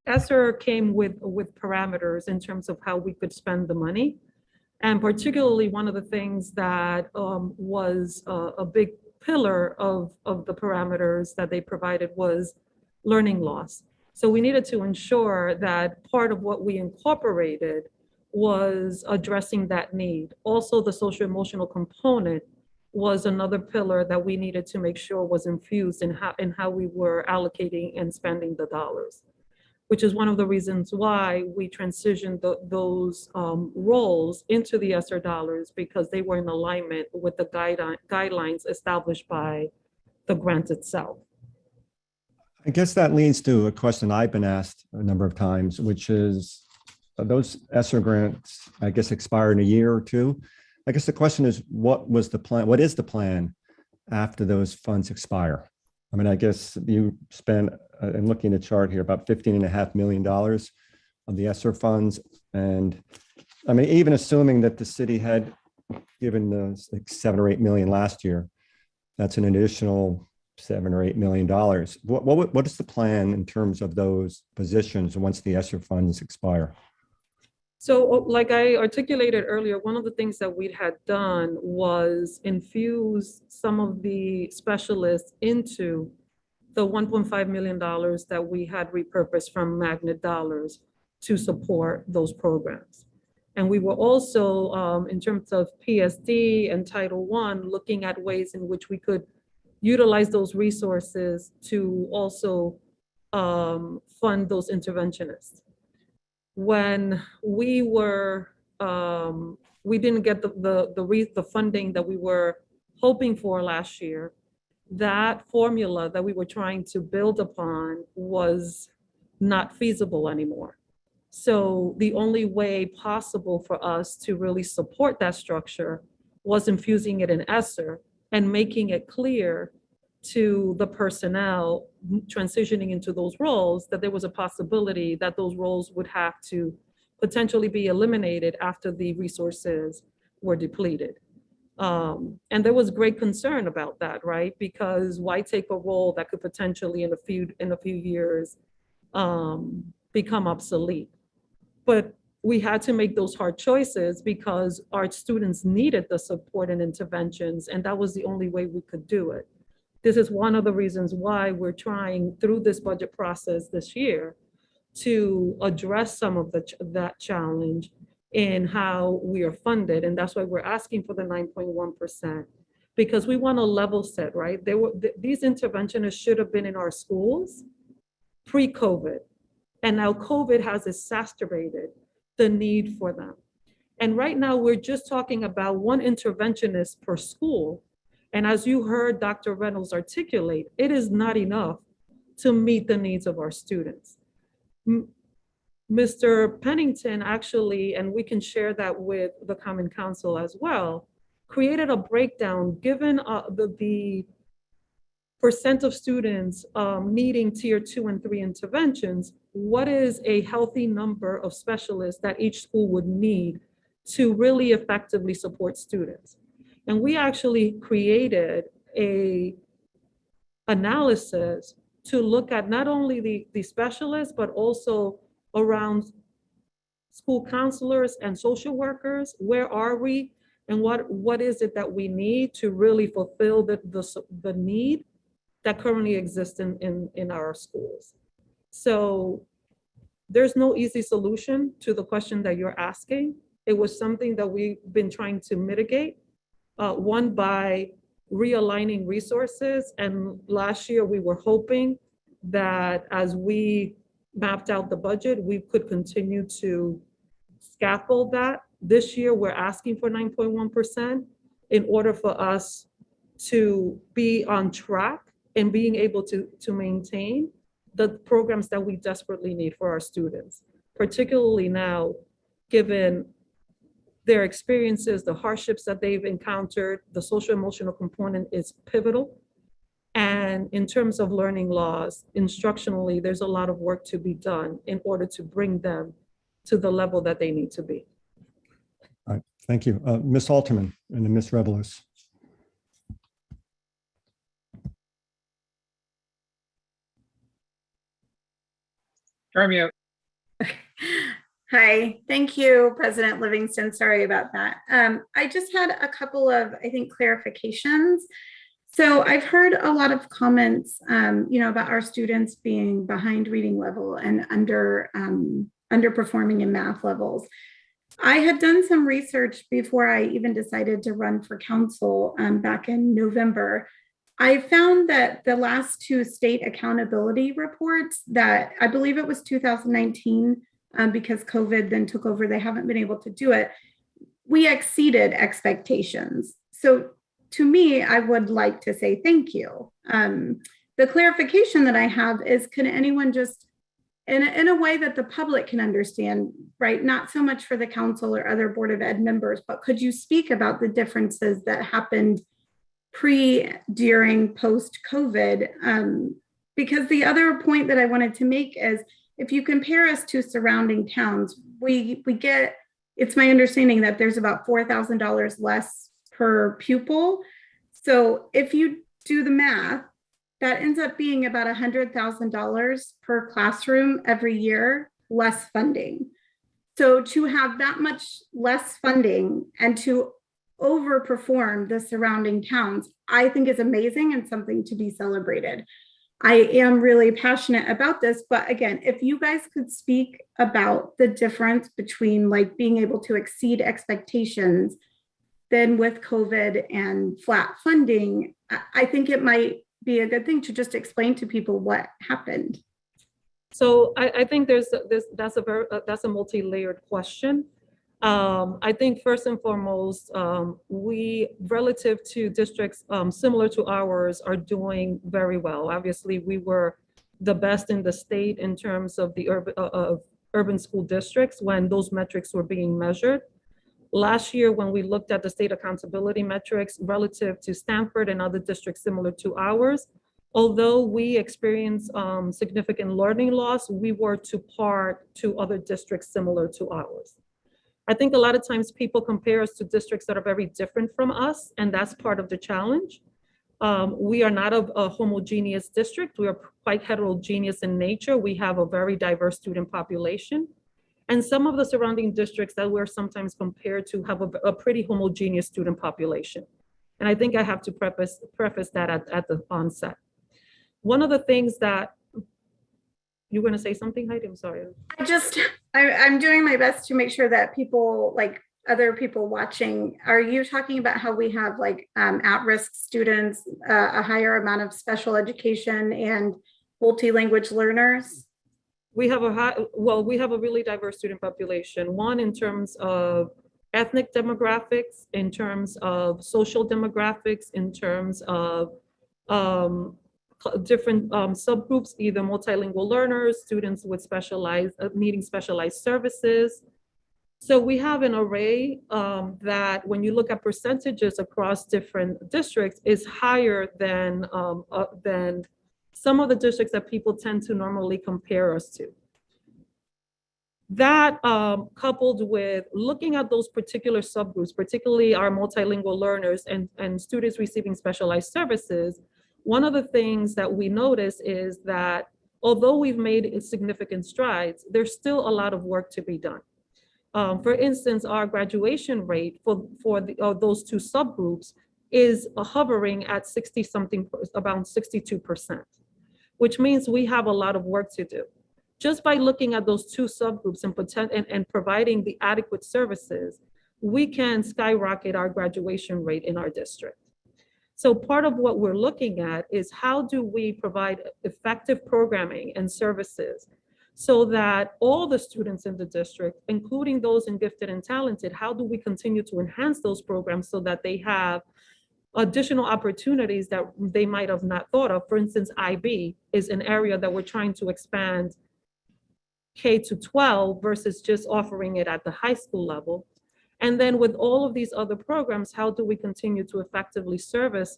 Esser came with parameters in terms of how we could spend the money. And particularly one of the things that was a big pillar of the parameters that they provided was learning loss. So we needed to ensure that part of what we incorporated was addressing that need. Also, the social emotional component was another pillar that we needed to make sure was infused in how we were allocating and spending the dollars, which is one of the reasons why we transitioned those roles into the Esser dollars, because they were in alignment with the guidelines established by the grant itself. I guess that leads to a question I've been asked a number of times, which is those Esser grants, I guess, expire in a year or two. I guess the question is, what was the plan? What is the plan after those funds expire? I mean, I guess you spent, and looking at the chart here, about $15.5 million of the Esser funds. And I mean, even assuming that the city had given the like 7 or 8 million last year, that's an additional $7 or $8 million. What is the plan in terms of those positions once the Esser funds expire? So like I articulated earlier, one of the things that we had done was infuse some of the specialists into the $1.5 million that we had repurposed from magnet dollars to support those programs. And we were also, in terms of PSD and Title I, looking at ways in which we could utilize those resources to also fund those interventionists. When we were, we didn't get the funding that we were hoping for last year, that formula that we were trying to build upon was not feasible anymore. So the only way possible for us to really support that structure was infusing it in Esser and making it clear to the personnel transitioning into those roles that there was a possibility that those roles would have to potentially be eliminated after the resources were depleted. And there was great concern about that, right? Because why take a role that could potentially in a few years become obsolete? But we had to make those hard choices because our students needed the support and interventions, and that was the only way we could do it. This is one of the reasons why we're trying through this budget process this year to address some of that challenge in how we are funded. And that's why we're asking for the 9.1%, because we want to level set, right? These interventionists should have been in our schools pre-COVID. And now COVID has exacerbated the need for them. And right now we're just talking about one interventionist per school. And as you heard Dr. Reynolds articulate, it is not enough to meet the needs of our students. Mr. Pennington actually, and we can share that with the Common Council as well, created a breakdown, given the percent of students needing tier 2 and 3 interventions, what is a healthy number of specialists that each school would need to really effectively support students? And we actually created a analysis to look at not only the specialists, but also around school counselors and social workers. Where are we? And what is it that we need to really fulfill the need that currently exists in our schools? So there's no easy solution to the question that you're asking. It was something that we've been trying to mitigate, one by realigning resources. And last year we were hoping that as we mapped out the budget, we could continue to scaffold that. This year we're asking for 9.1% in order for us to be on track and being able to maintain the programs that we desperately need for our students, particularly now, given their experiences, the hardships that they've encountered. The social emotional component is pivotal. And in terms of learning loss, instructionally, there's a lot of work to be done in order to bring them to the level that they need to be. All right, thank you. Ms. Alterman and then Ms. Revelos. Mute. Hi, thank you, President Livingston. Sorry about that. I just had a couple of, I think, clarifications. So I've heard a lot of comments, about our students being behind reading level and underperforming in math levels. I had done some research before I even decided to run for council back in November. I found that the last two state accountability reports that I believe it was 2019, because COVID then took over, they haven't been able to do it. We exceeded expectations. So to me, I would like to say thank you. The clarification that I have is, can anyone just, in a way that the public can understand, right? Not so much for the council or other Board of Ed members, but could you speak about the differences that happened pre, during, post-COVID? Because the other point that I wanted to make is, if you compare us to surrounding towns, we get, it's my understanding that there's about $4,000 less per pupil. So if you do the math, that ends up being about $100,000 per classroom every year, less funding. So to have that much less funding and to overperform the surrounding towns, I think is amazing and something to be celebrated. I am really passionate about this, but again, if you guys could speak about the difference between like being able to exceed expectations then with COVID and flat funding, I think it might be a good thing to just explain to people what happened. So I think that's a multi-layered question. I think first and foremost, we, relative to districts similar to ours, are doing very well. Obviously, we were the best in the state in terms of the urban school districts when those metrics were being measured. Last year, when we looked at the state accountability metrics relative to Stanford and other districts similar to ours, although we experienced significant learning loss, we were to par to other districts similar to ours. I think a lot of times people compare us to districts that are very different from us, and that's part of the challenge. We are not a homogeneous district. We are quite heterogeneous in nature. We have a very diverse student population. And some of the surrounding districts that we're sometimes compared to have a pretty homogeneous student population. And I think I have to preface that at the onset. One of the things that, you're going to say something, Heidi? I'm sorry. I'm doing my best to make sure that people, like other people watching, are you talking about how we have like at-risk students, a higher amount of special education and multi-language learners? We have we have a really diverse student population. One, in terms of ethnic demographics, in terms of social demographics, in terms of different subgroups, either multilingual learners, students with needing specialized services. So we have an array that when you look at percentages across different districts is higher than some of the districts that people tend to normally compare us to. That coupled with looking at those particular subgroups, particularly our multilingual learners and students receiving specialized services, one of the things that we notice is that although we've made significant strides, there's still a lot of work to be done. For instance, our graduation rate for those two subgroups is hovering at 60-something, about 62%, which means we have a lot of work to do. Just by looking at those two subgroups and providing the adequate services, we can skyrocket our graduation rate in our district. So part of what we're looking at is how do we provide effective programming and services so that all the students in the district, including those in gifted and talented, how do we continue to enhance those programs so that they have additional opportunities that they might have not thought of? For instance, IB is an area that we're trying to expand K to 12 versus just offering it at the high school level. And then with all of these other programs, how do we continue to effectively service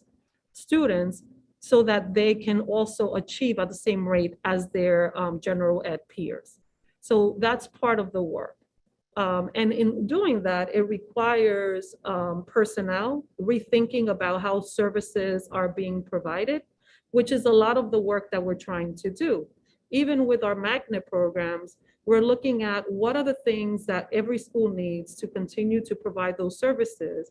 students so that they can also achieve at the same rate as their general ed peers? So that's part of the work. And in doing that, it requires personnel rethinking about how services are being provided, which is a lot of the work that we're trying to do. Even with our magnet programs, we're looking at what are the things that every school needs to continue to provide those services,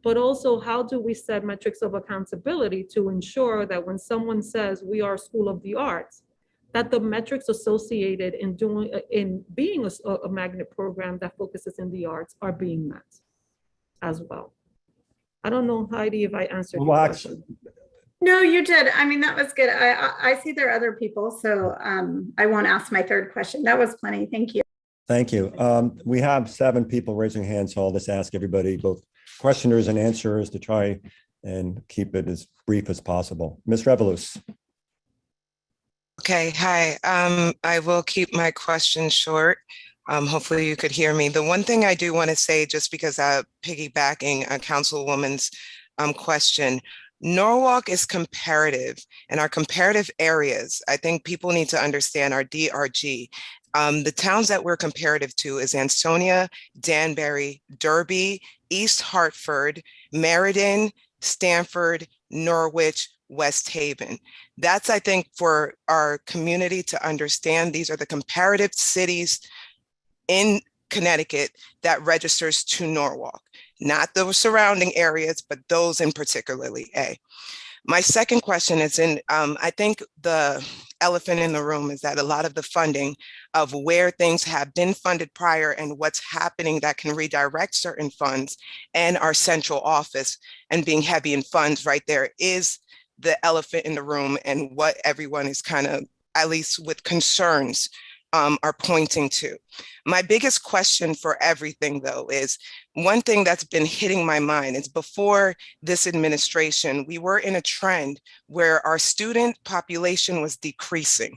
but also how do we set metrics of accountability to ensure that when someone says we are a school of the arts, that the metrics associated in being a magnet program that focuses in the arts are being met as well. I don't know, Heidi, if I answered your question. No, you did. I mean, that was good. I see there are other people, so I won't ask my third question. That was plenty. Thank you. Thank you. We have 7 people raising hands, so I'll just ask everybody, both questioners and answerers, to try and keep it as brief as possible. Ms. Revolus. Okay, hi. I will keep my question short. Hopefully you could hear me. The one thing I do want to say, just because piggybacking a Councilwoman's question, Norwalk is comparative, and our comparative areas, I think people need to understand our DRG. The towns that we're comparative to is Ansonia, Danbury, Derby, East Hartford, Meriden, Stamford, Norwich, West Haven. That's, I think, for our community to understand. These are the comparative cities in Connecticut that registers to Norwalk. Not the surrounding areas, but those in particularly A. My second question is I think the elephant in the room is that a lot of the funding of where things have been funded prior and what's happening that can redirect certain funds and our central office and being heavy in funds right there is the elephant in the room, and what everyone is kind of, at least with concerns, are pointing to. My biggest question for everything, though, is one thing that's been hitting my mind is before this administration, we were in a trend where our student population was decreasing.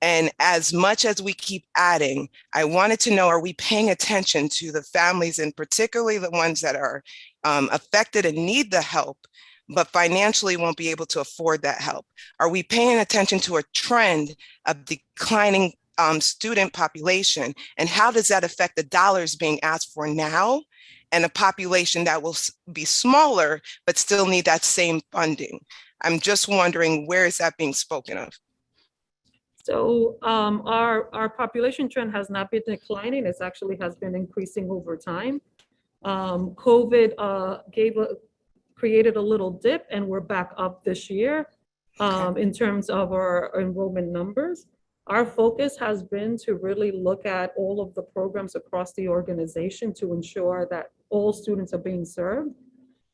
And as much as we keep adding, I wanted to know, are we paying attention to the families, and particularly the ones that are affected and need the help, but financially won't be able to afford that help? Are we paying attention to a trend of declining student population, and how does that affect the dollars being asked for now and a population that will be smaller but still need that same funding? I'm just wondering, where is that being spoken of? So our population trend has not been declining. It actually has been increasing over time. COVID created a little dip, and we're back up this year in terms of our enrollment numbers. Our focus has been to really look at all of the programs across the organization to ensure that all students are being served.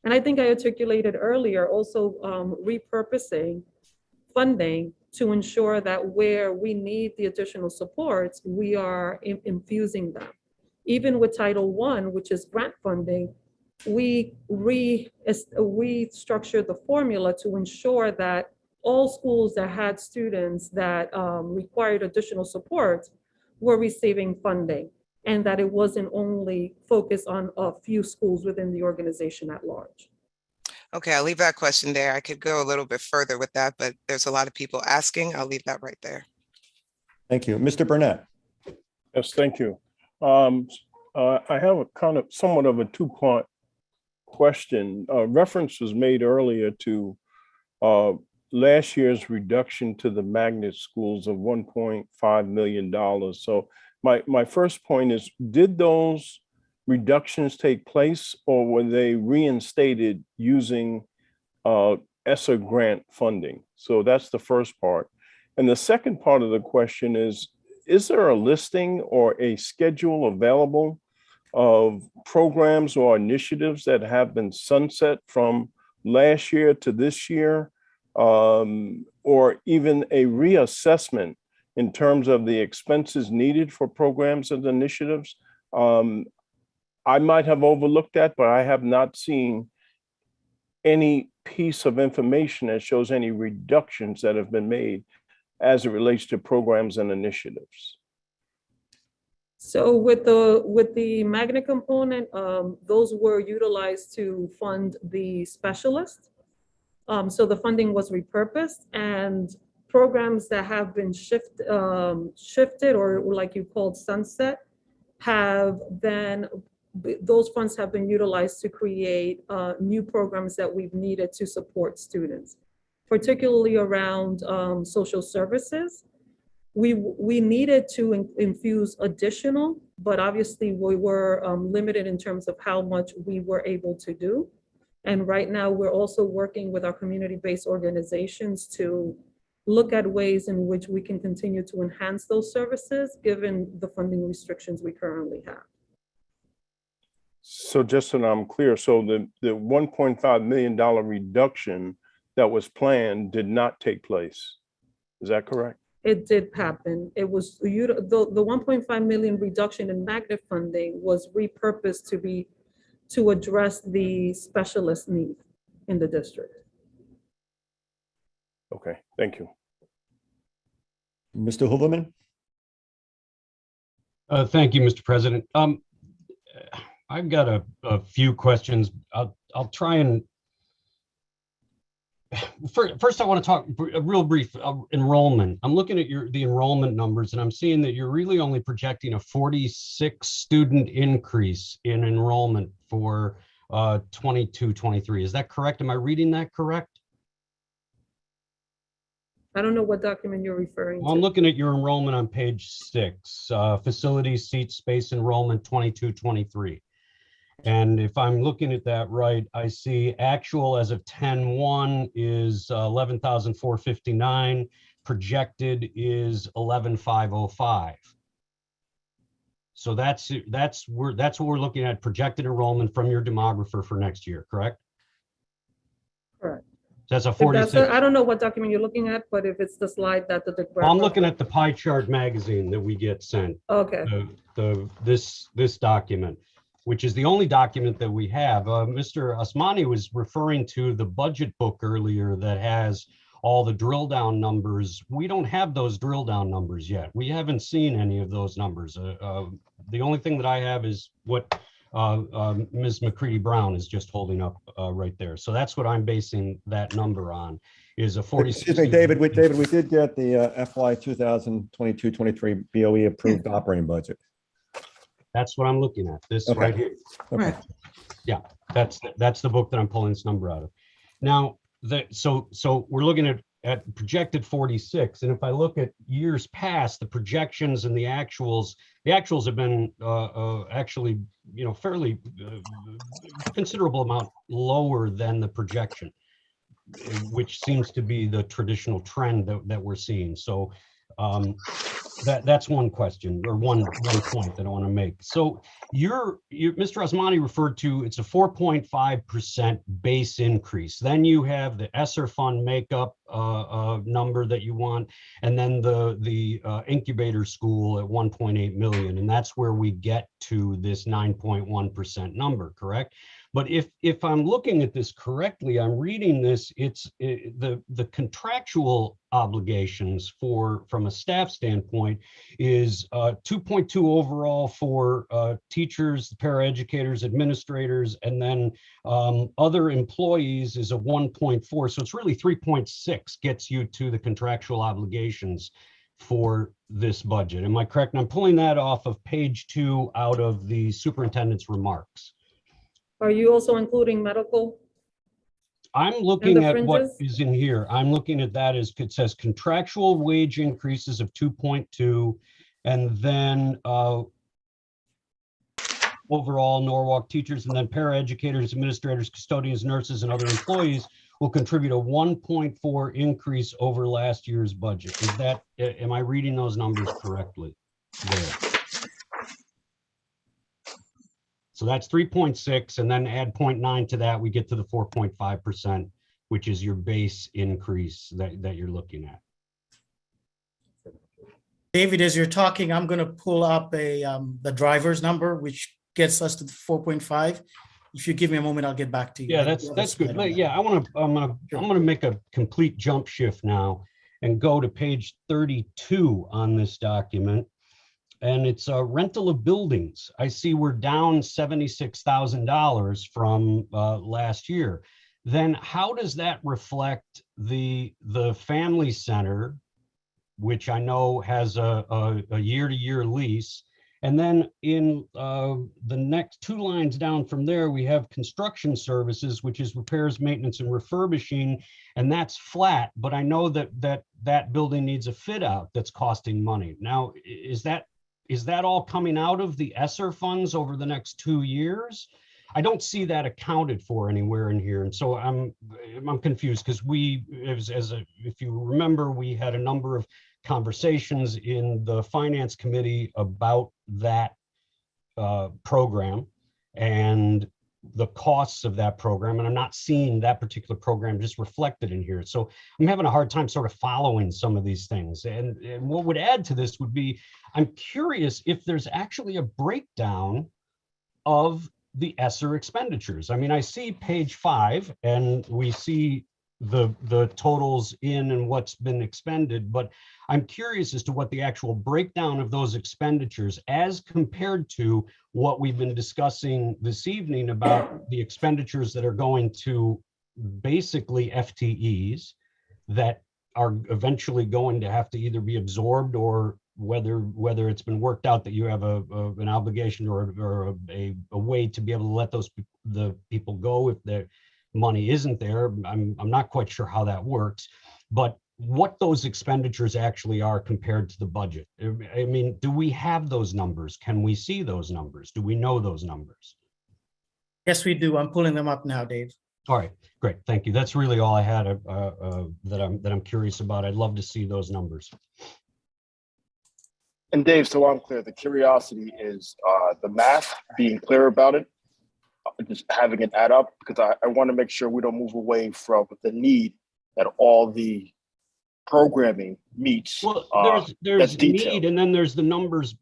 And I think I articulated earlier also repurposing funding to ensure that where we need the additional supports, we are infusing them. Even with Title I, which is grant funding, we structured the formula to ensure that all schools that had students that required additional support were receiving funding. and that it wasn't only focused on a few schools within the organization at large. Okay, I'll leave that question there. I could go a little bit further with that, but there's a lot of people asking. I'll leave that right there. Thank you. Mr. Burnett. Yes, thank you. I have a kind of somewhat of a two-part question. Reference was made earlier to last year's reduction to the magnet schools of $1.5 million. So my first point is, did those reductions take place, or were they reinstated using Esser grant funding? So that's the first part. And the second part of the question is there a listing or a schedule available of programs or initiatives that have been sunset from last year to this year, or even a reassessment in terms of the expenses needed for programs and initiatives? I might have overlooked that, but I have not seen any piece of information that shows any reductions that have been made as it relates to programs and initiatives. So with the magnet component, those were utilized to fund the specialist. So the funding was repurposed, and programs that have been shifted, or like you called sunset, have then, those funds have been utilized to create new programs that we've needed to support students, particularly around social services. We needed to infuse additional, but obviously we were limited in terms of how much we were able to do. And right now we're also working with our community-based organizations to look at ways in which we can continue to enhance those services given the funding restrictions we currently have. So just so I'm clear, so the $1.5 million reduction that was planned did not take place. Is that correct? It did happen. It was the 1.5 million reduction in magnet funding was repurposed to address the specialist need in the district. Okay, thank you. Mr. Hooverman. Thank you, Mr. President. I've got a few questions. I'll try and first I want to talk a real brief enrollment. I'm looking at the enrollment numbers, and I'm seeing that you're really only projecting a 46 student increase in enrollment for 22-23. Is that correct? Am I reading that correct? I don't know what document you're referring to. Well, I'm looking at your enrollment on page 6, facilities, seat space, enrollment 22-23. And if I'm looking at that right, I see actual as of 10/1 is 11,459, projected is 11,505. So that's what we're looking at, projected enrollment from your demographer for next year, correct? Correct. That's a 46. I don't know what document you're looking at, but if it's the slide that the Well, I'm looking at the pie chart magazine that we get sent. Okay. This document, which is the only document that we have. Mr. Asmani was referring to the budget book earlier that has all the drill down numbers. We don't have those drill down numbers yet. We haven't seen any of those numbers. The only thing that I have is what Ms. McCready Brown is just holding up right there. So that's what I'm basing that number on, is a 46. Excuse me, David, we did get the FY 2022-23 BOE approved operating budget. That's what I'm looking at, this Okay. right here. Okay. Right. Yeah, that's the book that I'm pulling this number out of. Now, so we're looking at projected 46, and if I look at years past, the projections and the actuals have been actually, fairly considerable amount lower than the projection, which seems to be the traditional trend that we're seeing. So that's one question, or one point that I want to make. So Mr. Asmani referred to, it's a 4.5% base increase. Then you have the Esser fund makeup number that you want, and then the incubator school at 1.8 million, and that's where we get to this 9.1% number, correct? But if I'm looking at this correctly, I'm reading this, the contractual obligations from a staff standpoint is 2.2 overall for teachers, paraeducators, administrators, and then other employees is a 1.4. So it's really 3.6 gets you to the contractual obligations for this budget. Am I correct? And I'm pulling that off of page 2 out of the superintendent's remarks. Are you also including medical? I'm looking at what fringes? is in here. I'm looking at that as it says contractual wage increases of 2.2, and then overall Norwalk teachers, and then paraeducators, administrators, custodians, nurses, and other employees will contribute a 1.4 increase over last year's budget. Is that, am I reading those numbers correctly there? So that's 3.6, and then add 0.9 to that, we get to the 4.5%, which is your base increase that you're looking at. David, as you're talking, I'm going to pull up the driver's number, which gets us to 4.5. If you give me a moment, I'll get back to you. Yeah, that's good. Yeah, I'm gonna make a complete jump shift now and go to page 32 on this document. And it's a rental of buildings. I see we're down $76,000 from last year. Then how does that reflect the family center, which I know has a year-to-year lease? And then in the next 2 lines down from there, we have construction services, which is repairs, maintenance, and refurbishing, and that's flat. But I know that building needs a fit out that's costing money. Now, is that all coming out of the Esser funds over the next 2 years? I don't see that accounted for anywhere in here, and so I'm confused because if you remember, we had a number of conversations in the finance committee about that program and the costs of that program, and I'm not seeing that particular program just reflected in here. So I'm having a hard time sort of following some of these things. And what would add to this would be, I'm curious if there's actually a breakdown of the Esser expenditures. I mean, I see page 5 and we see the totals in and what's been expended, but I'm curious as to what the actual breakdown of those expenditures as compared to what we've been discussing this evening about the expenditures that are going to basically FTEs that are eventually going to have to either be absorbed, or whether it's been worked out that you have an obligation or a way to be able to let the people go if their money isn't there. I'm not quite sure how that works, but what those expenditures actually are compared to the budget. I mean, do we have those numbers? Can we see those numbers? Do we know those numbers? Yes, we do. I'm pulling them up now, Dave. All right, great. Thank you. That's really all I had that I'm curious about. I'd love to see those numbers. And Dave, so I'm clear, the curiosity is the math, being clear about it, just having it add up, because I want to make sure we don't move away from the need that all the programming meets. Well, there's need, and then there's the numbers,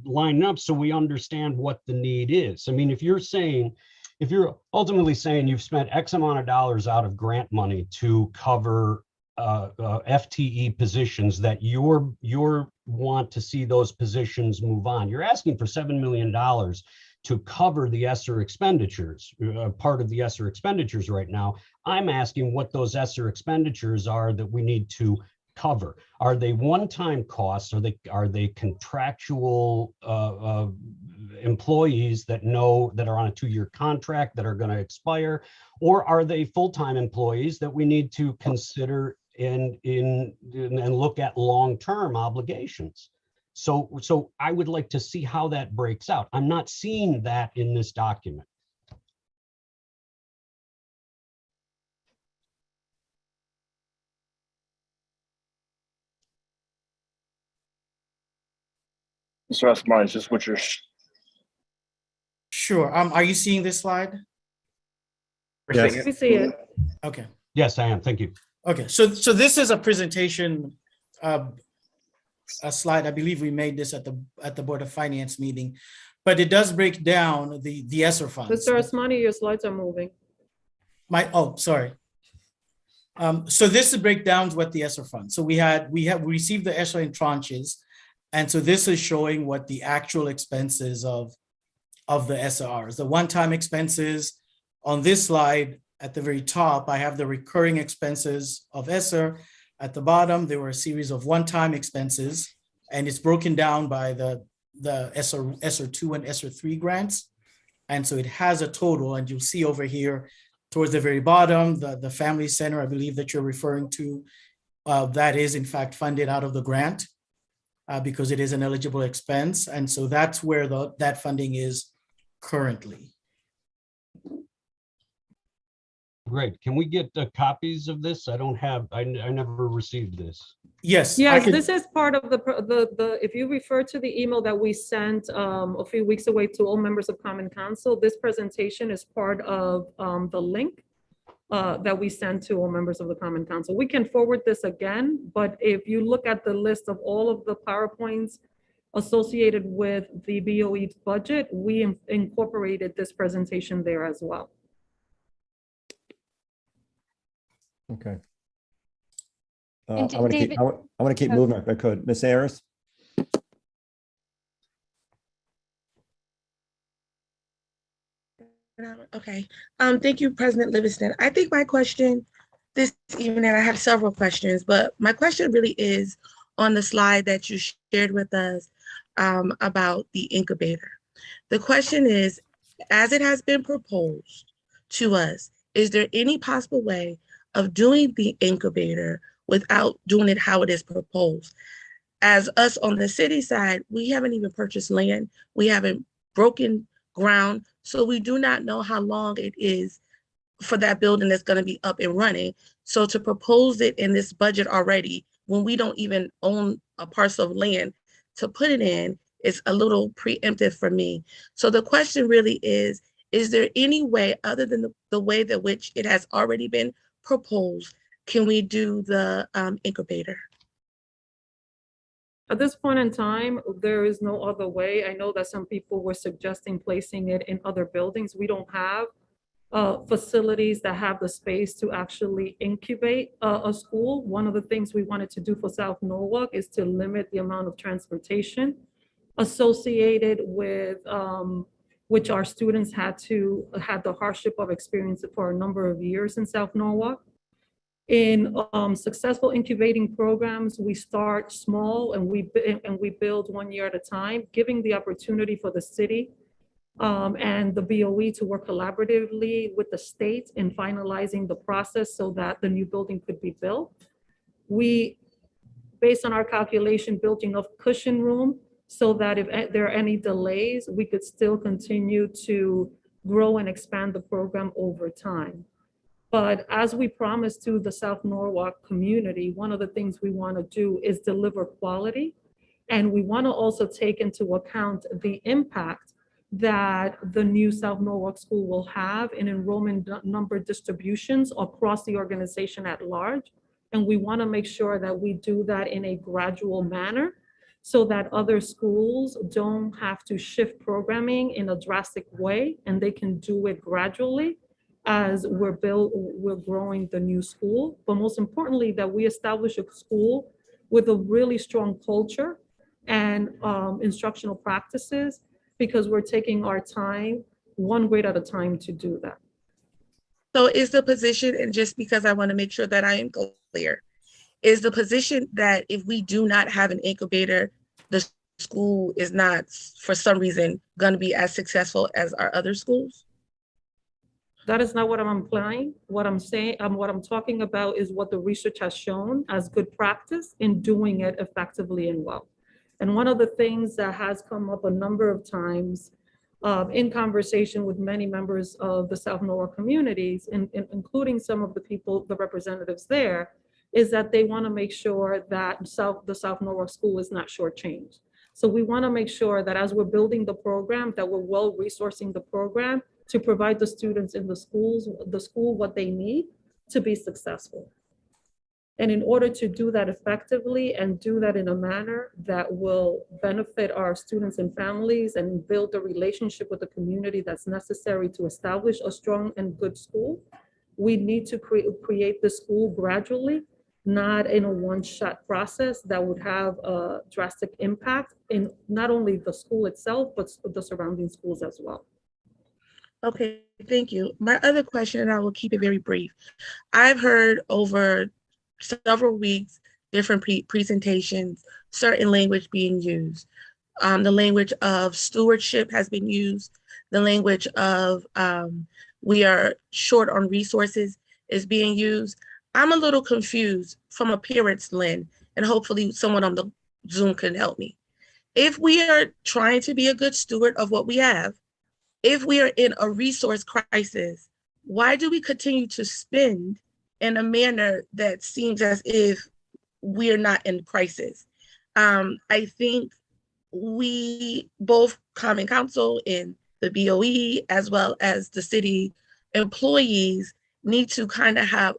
lining up so we understand what the need is. I mean, if you're ultimately saying you've spent X amount of dollars out of grant money to cover FTE positions that you're want to see those positions move on, you're asking for $7 million to cover the Esser expenditures, part of the Esser expenditures right now. I'm asking what those Esser expenditures are that we need to cover. Are they one-time costs? Are they contractual employees that are on a 2-year contract that are going to expire? Or are they full-time employees that we need to consider and look at long-term obligations? So I would like to see how that breaks out. I'm not seeing that in this document. So that's mine, it's just what you're. Sure. Are you seeing this slide? Yes. We see it. Okay. Yes, I am. Thank you. Okay. So this is a presentation, a slide. I believe we made this at the Board of Finance meeting, but it does break down the Esser funds. Mr. Asmani, your slides are moving. Sorry. So this breaks down what the Esser funds. So we received the Esser in tranches. And so this is showing what the actual expenses of the SRs, the one-time expenses. On this slide at the very top, I have the recurring expenses of Esser. At the bottom, there were a series of one-time expenses, and it's broken down by the Esser 2 and Esser 3 grants. And so it has a total, and you'll see over here towards the very bottom, the family center, I believe that you're referring to, that is in fact funded out of the grant because it is an eligible expense. And so that's where that funding is currently. Great. Can we get copies of this? I never received this. Yes. Yes, this is part of if you refer to the email that we sent a few weeks away to all members of Common Council, this presentation is part of the link that we sent to all members of the Common Council. We can forward this again, but if you look at the list of all of the PowerPoints associated with the BOE budget, we incorporated this presentation there as well. Okay. I want to keep moving if I could. Ms. Ayers? Okay. Thank you, President Livingston. I think my question this evening, I have several questions, but my question really is on the slide that you shared with us about the incubator. The question is, as it has been proposed to us, is there any possible way of doing the incubator without doing it how it is proposed? As us on the city side, we haven't even purchased land. We haven't broken ground. So we do not know how long it is for that building that's going to be up and running. So to propose it in this budget already, when we don't even own a parcel of land to put it in, is a little preemptive for me. So the question really is there any way other than the way that which it has already been proposed, can we do the incubator? At this point in time, there is no other way. I know that some people were suggesting placing it in other buildings. We don't have facilities that have the space to actually incubate a school. One of the things we wanted to do for South Norwalk is to limit the amount of transportation associated with which our students had the hardship of experiencing for a number of years in South Norwalk. In successful incubating programs, we start small and we build 1 year at a time, giving the opportunity for the city and the BOE to work collaboratively with the state in finalizing the process so that the new building could be built. We, based on our calculation, built enough cushion room so that if there are any delays, we could still continue to grow and expand the program over time. But as we promised to the South Norwalk community, one of the things we want to do is deliver quality. And we want to also take into account the impact that the new South Norwalk school will have in enrollment number distributions across the organization at large. And we want to make sure that we do that in a gradual manner so that other schools don't have to shift programming in a drastic way and they can do it gradually as we're growing the new school, but most importantly, that we establish a school with a really strong culture and instructional practices, because we're taking our time, one grade at a time to do that. So is the position, and just because I want to make sure that I am clear, is the position that if we do not have an incubator, the school is not, for some reason, going to be as successful as our other schools? That is not what I'm implying. What I'm saying, what I'm talking about is what the research has shown as good practice in doing it effectively and well. And one of the things that has come up a number of times in conversation with many members of the South Norwalk communities, including some of the people, the representatives there, is that they want to make sure that the South Norwalk school is not shortchanged. So we want to make sure that as we're building the program, that we're well resourcing the program to provide the students in the school what they need to be successful. And in order to do that effectively and do that in a manner that will benefit our students and families and build the relationship with the community that's necessary to establish a strong and good school, we need to create the school gradually, not in a one-shot process that would have a drastic impact in not only the school itself, but the surrounding schools as well. Okay, thank you. My other question, and I will keep it very brief. I've heard over several weeks, different presentations, certain language being used. The language of stewardship has been used. The language of we are short on resources is being used. I'm a little confused from a parent's lens, and hopefully someone on the Zoom can help me. If we are trying to be a good steward of what we have, if we are in a resource crisis, why do we continue to spend in a manner that seems as if we're not in crisis? I think we, both Common Council and the BOE, as well as the city employees, need to kind of have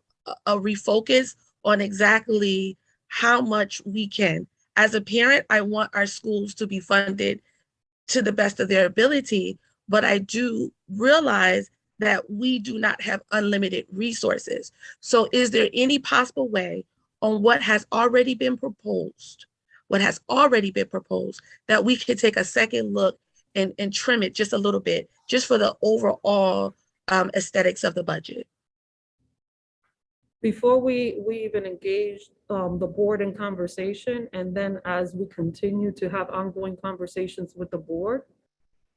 a refocus on exactly how much we can. As a parent, I want our schools to be funded to the best of their ability, but I do realize that we do not have unlimited resources. So is there any possible way on what has already been proposed, that we could take a second look and trim it just a little bit, just for the overall aesthetics of the budget? Before we even engage the board in conversation, and then as we continue to have ongoing conversations with the board,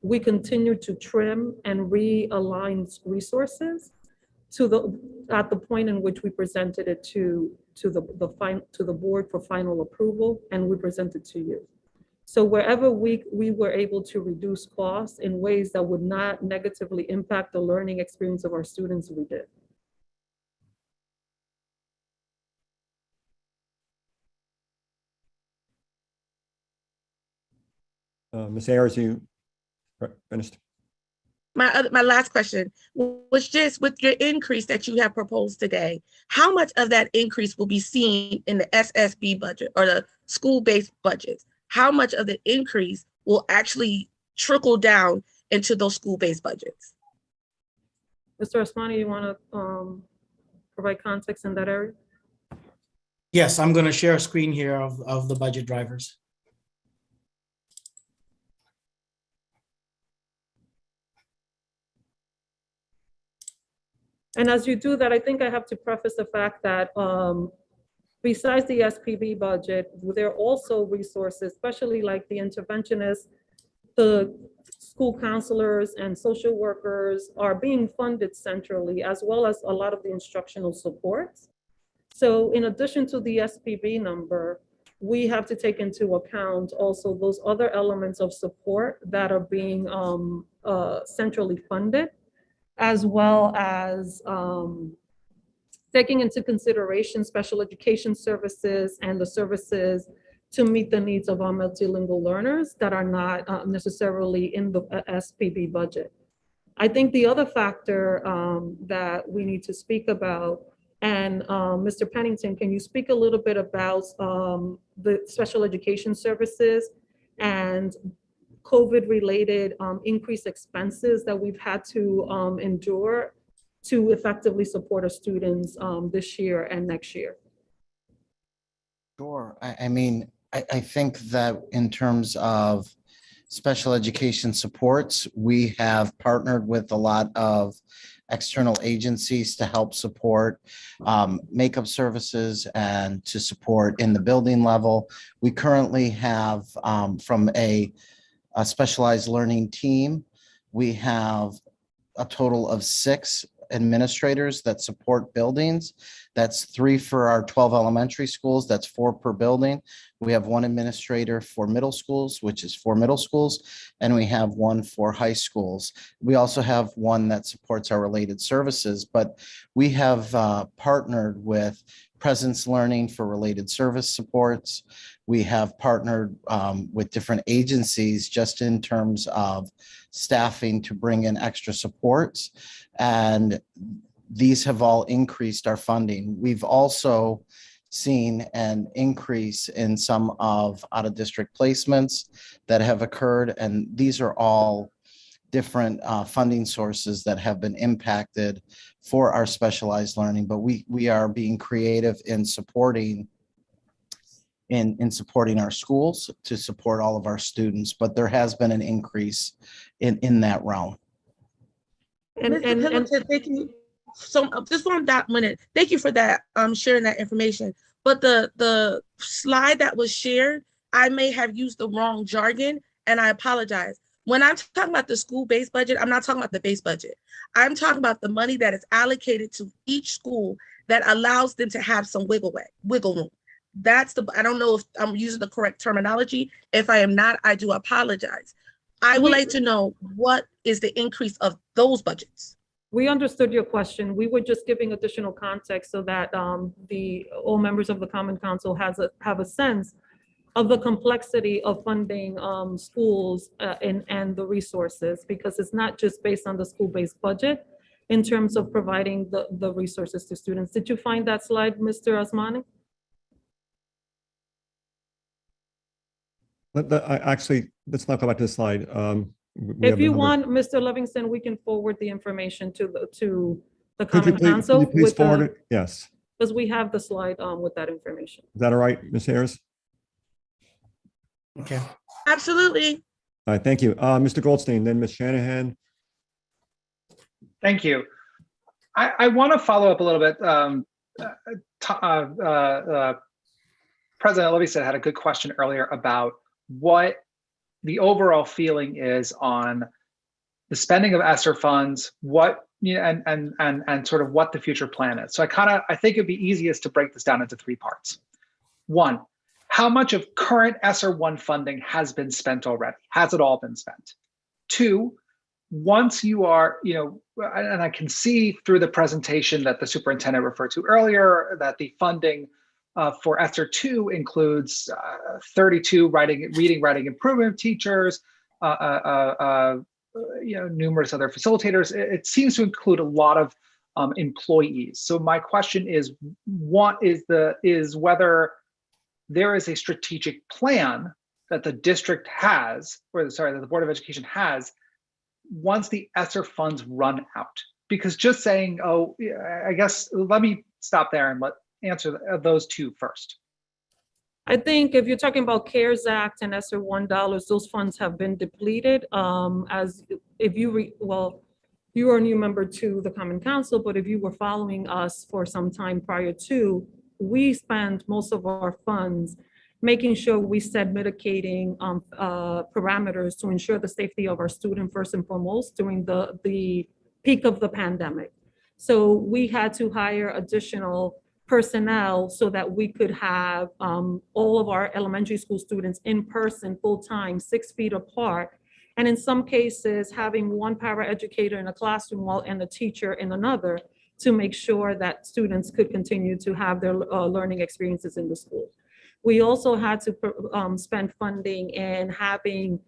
we continue to trim and realign resources at the point in which we presented it to the board for final approval, and we present it to you. So wherever we were able to reduce costs in ways that would not negatively impact the learning experience of our students, we did. Ms. Ayers, you finished? My last question was just with your increase that you have proposed today, how much of that increase will be seen in the SSB budget or the school-based budgets? How much of the increase will actually trickle down into those school-based budgets? Mr. Osmani, you want to provide context in that area? Yes, I'm going to share a screen here of the budget drivers. And as you do that, I think I have to preface the fact that besides the SPB budget, there are also resources, especially like the interventionists, the school counselors and social workers are being funded centrally, as well as a lot of the instructional supports. So in addition to the SPB number, we have to take into account also those other elements of support that are being centrally funded, as well as taking into consideration special education services and the services to meet the needs of our multilingual learners that are not necessarily in the SPB budget. I think the other factor that we need to speak about, and Mr. Pennington, can you speak a little bit about the special education services and COVID-related increased expenses that we've had to endure to effectively support our students this year and next year? Sure. I mean, I think that in terms of special education supports, we have partnered with a lot of external agencies to help support makeup services and to support in the building level. We currently have from a specialized learning team, we have a total of 6 administrators that support buildings. That's 3 for our 12 elementary schools. That's 4 per building. We have 1 administrator for middle schools, which is 4 middle schools, and we have 1 for high schools. We also have 1 that supports our related services, but we have partnered with Presence Learning for related service supports. We have partnered with different agencies just in terms of staffing to bring in extra supports. And these have all increased our funding. We've also seen an increase in some of out-of-district placements that have occurred. And these are all different funding sources that have been impacted for our specialized learning. But we are being creative in supporting our schools to support all of our students, but there has been an increase in that realm. Mr. Pillington, thank you. So just on that minute, thank you for that, sharing that information. But the slide that was shared, I may have used the wrong jargon, and I apologize. When I'm talking about the school-based budget, I'm not talking about the base budget. I'm talking about the money that is allocated to each school that allows them to have some wiggle room. I don't know if I'm using the correct terminology. If I am not, I do apologize. I would like to know what is the increase of those budgets. We understood your question. We were just giving additional context so that all members of the Common Council have a sense of the complexity of funding schools and the resources, because it's not just based on the school-based budget in terms of providing the resources to students. Did you find that slide, Mr. Asmani? Actually, let's not go back to the slide. If you want, Mr. Livingston, we can forward the information to the Common Council. Could you please forward it? Yes. Because we have the slide with that information. Is that all right, Ms. Ayers? Okay. Absolutely. All right, thank you. Mr. Goldstein, then Ms. Shanahan. Thank you. I want to follow up a little bit. President Livingston had a good question earlier about what the overall feeling is on the spending of ESSER funds, and sort of what the future plan is. So I think it'd be easiest to break this down into 3 parts. 1, how much of current ESSER 1 funding has been spent already? Has it all been spent? 2, once you are, and I can see through the presentation that the superintendent referred to earlier that the funding for ESSER 2 includes 32 reading, writing improvement teachers, numerous other facilitators. It seems to include a lot of employees. So my question is, what is whether there is a strategic plan that the district has, that the Board of Education has, once the ESSER funds run out? Because just saying, oh, I guess, let me stop there and answer those 2 first. I think if you're talking about CARES Act and ESSER $1, those funds have been depleted. You are a new member to the Common Council, but if you were following us for some time prior to, we spent most of our funds making sure we set mitigating parameters to ensure the safety of our student first and foremost during the peak of the pandemic. So we had to hire additional personnel so that we could have all of our elementary school students in person full-time, 6 feet apart. And in some cases, having one paraeducator in a classroom and a teacher in another to make sure that students could continue to have their learning experiences in the school. We also had to spend funding in having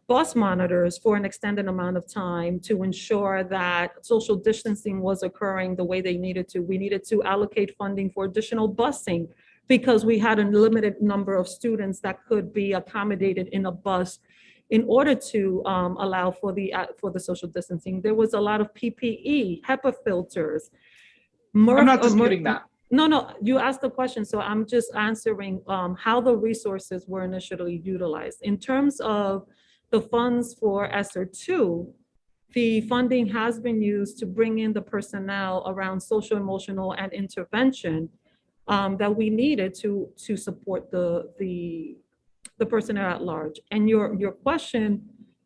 bus monitors for an extended amount of time to ensure that social distancing was occurring the way they needed to. We needed to allocate funding for additional busing because we had a limited number of students that could be accommodated in a bus in order to allow for the social distancing. There was a lot of PPE, HEPA filters. I'm not disputing that. No, you asked the question, so I'm just answering how the resources were initially utilized. In terms of the funds for ESSER 2, the funding has been used to bring in the personnel around social, emotional, and intervention that we needed to support the personnel at large. And your question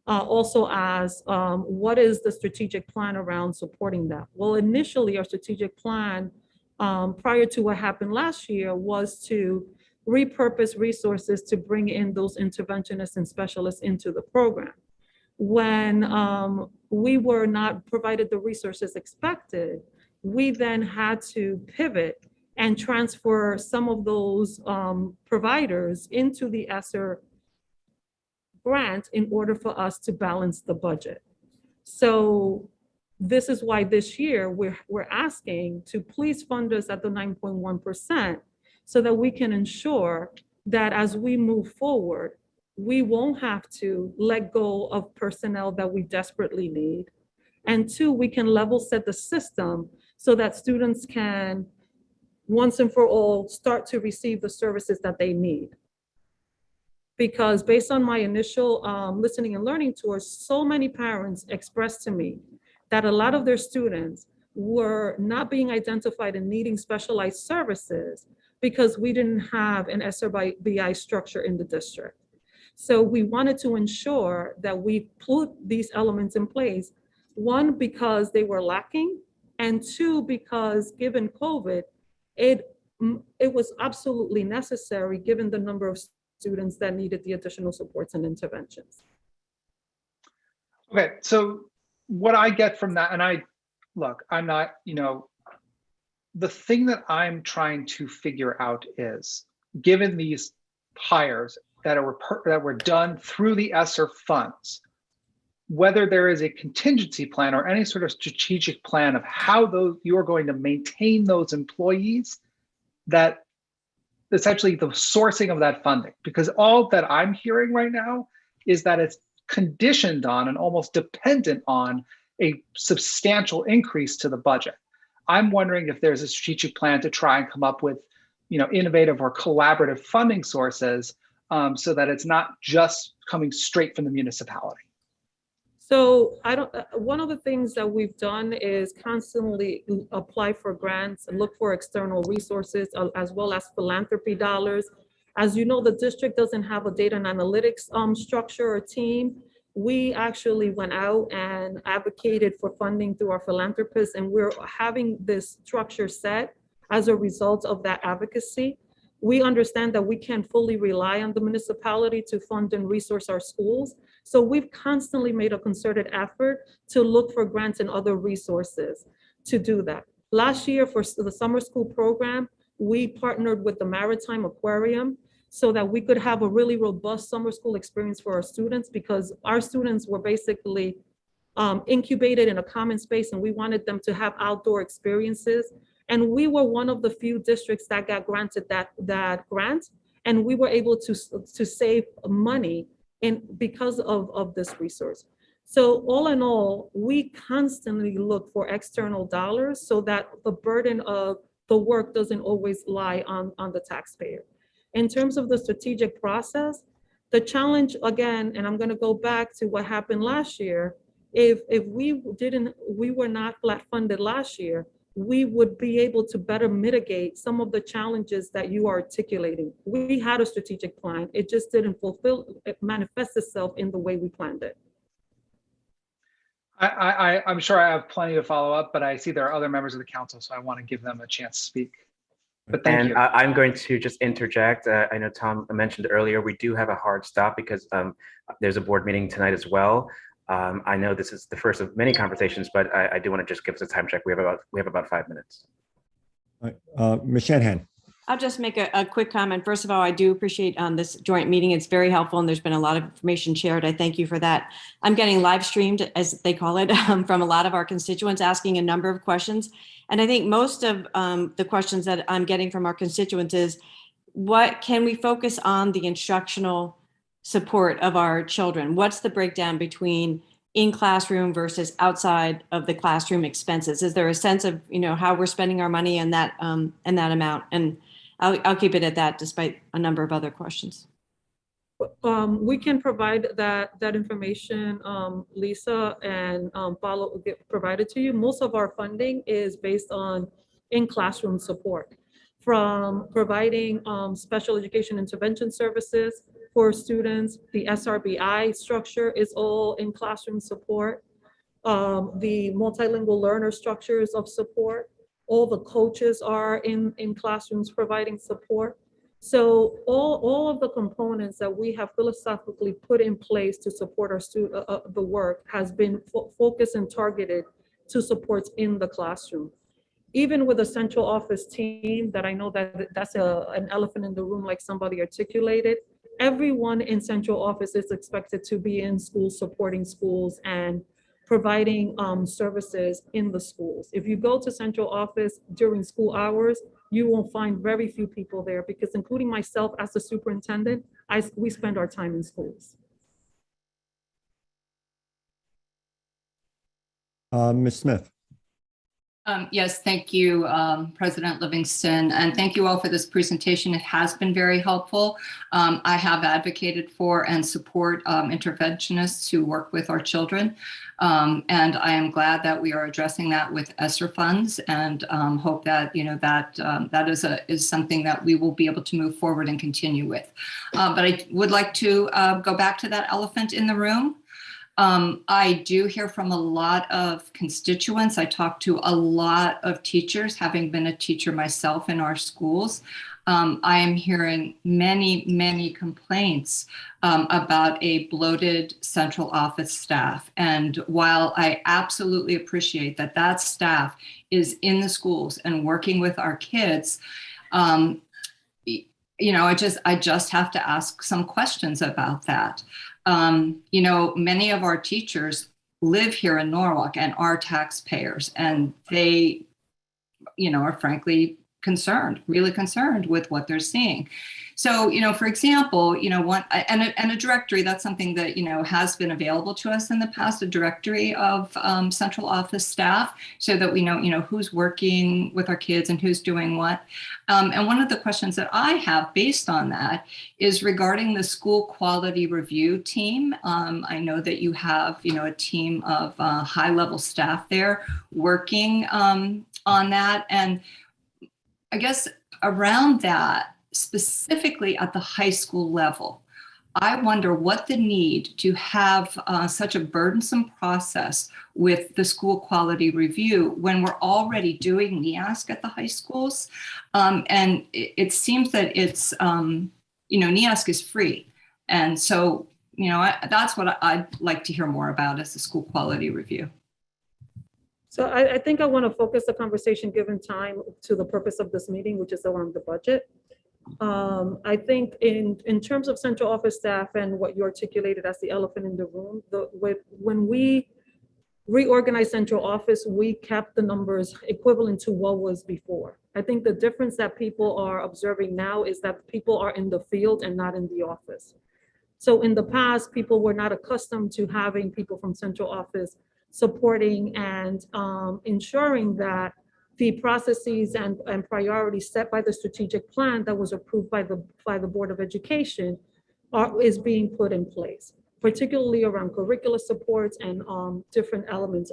also asks, what is the strategic plan around supporting that? Well, initially, our strategic plan prior to what happened last year was to repurpose resources to bring in those interventionists and specialists into the program. When we were not provided the resources expected, we then had to pivot and transfer some of those providers into the ESSER grant in order for us to balance the budget. So this is why this year we're asking to please fund us at the 9.1%, so that we can ensure that as we move forward, we won't have to let go of personnel that we desperately need. And two, we can level set the system so that students can, once and for all, start to receive the services that they need. Because based on my initial listening and learning tours, so many parents expressed to me that a lot of their students were not being identified and needing specialized services because we didn't have an Esser BI structure in the district. So we wanted to ensure that we put these elements in place, one, because they were lacking, and two, because given COVID, it was absolutely necessary given the number of students that needed the additional supports and interventions. Okay, so what I get from that, and I'm not, the thing that I'm trying to figure out is, given these hires that were done through the Esser funds, whether there is a contingency plan or any sort of strategic plan of how you are going to maintain those employees, that essentially the sourcing of that funding, because all that I'm hearing right now is that it's conditioned on and almost dependent on a substantial increase to the budget. I'm wondering if there's a strategic plan to try and come up with, innovative or collaborative funding sources so that it's not just coming straight from the municipality. So one of the things that we've done is constantly apply for grants and look for external resources as well as philanthropy dollars. As you know, the district doesn't have a data and analytics structure or team. We actually went out and advocated for funding through our philanthropists, and we're having this structure set as a result of that advocacy. We understand that we can't fully rely on the municipality to fund and resource our schools. So we've constantly made a concerted effort to look for grants and other resources to do that. Last year for the summer school program, we partnered with the Maritime Aquarium so that we could have a really robust summer school experience for our students, because our students were basically incubated in a common space and we wanted them to have outdoor experiences. And we were one of the few districts that got granted that grant, and we were able to save money because of this resource. So all in all, we constantly look for external dollars so that the burden of the work doesn't always lie on the taxpayer. In terms of the strategic process, the challenge again, and I'm going to go back to what happened last year, if we were not flat funded last year, we would be able to better mitigate some of the challenges that you are articulating. We had a strategic plan. It just didn't manifest itself in the way we planned it. I'm sure I have plenty to follow up, but I see there are other members of the council, so I want to give them a chance to speak. But thank you. I'm going to just interject. I know Tom mentioned earlier, we do have a hard stop because there's a board meeting tonight as well. I know this is the first of many conversations, but I do want to just give us a time check. We have about 5 minutes. Ms. Shanahan. I'll just make a quick comment. First of all, I do appreciate this joint meeting. It's very helpful and there's been a lot of information shared. I thank you for that. I'm getting live streamed, as they call it, from a lot of our constituents asking a number of questions. And I think most of the questions that I'm getting from our constituents is, what can we focus on the instructional support of our children? What's the breakdown between in classroom versus outside of the classroom expenses? Is there a sense of how we're spending our money and that amount? And I'll keep it at that, despite a number of other questions. We can provide that information, Lisa, and provide it to you. Most of our funding is based on in-classroom support, from providing special education intervention services for students. The SRBI structure is all in-classroom support. The multilingual learner structures of support. All the coaches are in classrooms providing support. So all of the components that we have philosophically put in place to support our the work has been focused and targeted to support in the classroom. Even with a central office team that I know that's an elephant in the room, like somebody articulated, everyone in central office is expected to be in schools, supporting schools and providing services in the schools. If you go to central office during school hours, you will find very few people there because including myself as the superintendent, we spend our time in schools. Ms. Smith. Yes, thank you, President Livingston, and thank you all for this presentation. It has been very helpful. I have advocated for and support interventionists who work with our children, and I am glad that we are addressing that with Esser funds, and hope that that is something that we will be able to move forward and continue with. But I would like to go back to that elephant in the room. I do hear from a lot of constituents. I talk to a lot of teachers, having been a teacher myself in our schools. I am hearing many complaints about a bloated central office staff. And while I absolutely appreciate that that staff is in the schools and working with our kids, you know, I just have to ask some questions about that. You know, many of our teachers live here in Norwalk and are taxpayers, and they, you know, are frankly concerned, really concerned with what they're seeing. So, you know, for example, you know, a directory, that's something that, you know, has been available to us in the past, a directory of central office staff, so that we know, you know, who's working with our kids and who's doing what. And one of the questions that I have based on that is regarding the school quality review team. I know that you have, you know, a team of high-level staff there working on that. And I guess around that, specifically at the high school level, I wonder what the need to have such a burdensome process with the school quality review when we're already doing NEASC at the high schools. And it seems that it's, you know, NEASC is free. And so, you know, that's what I'd like to hear more about, is the school quality review. So I think I want to focus the conversation, given time, to the purpose of this meeting, which is around the budget. I think in terms of central office staff and what you articulated as the elephant in the room, when we reorganized central office, we kept the numbers equivalent to what was before. I think the difference that people are observing now is that people are in the field and not in the office. So in the past, people were not accustomed to having people from central office supporting and ensuring that the processes and priorities set by the strategic plan that was approved by the Board of Education is being put in place, particularly around curricular supports and different elements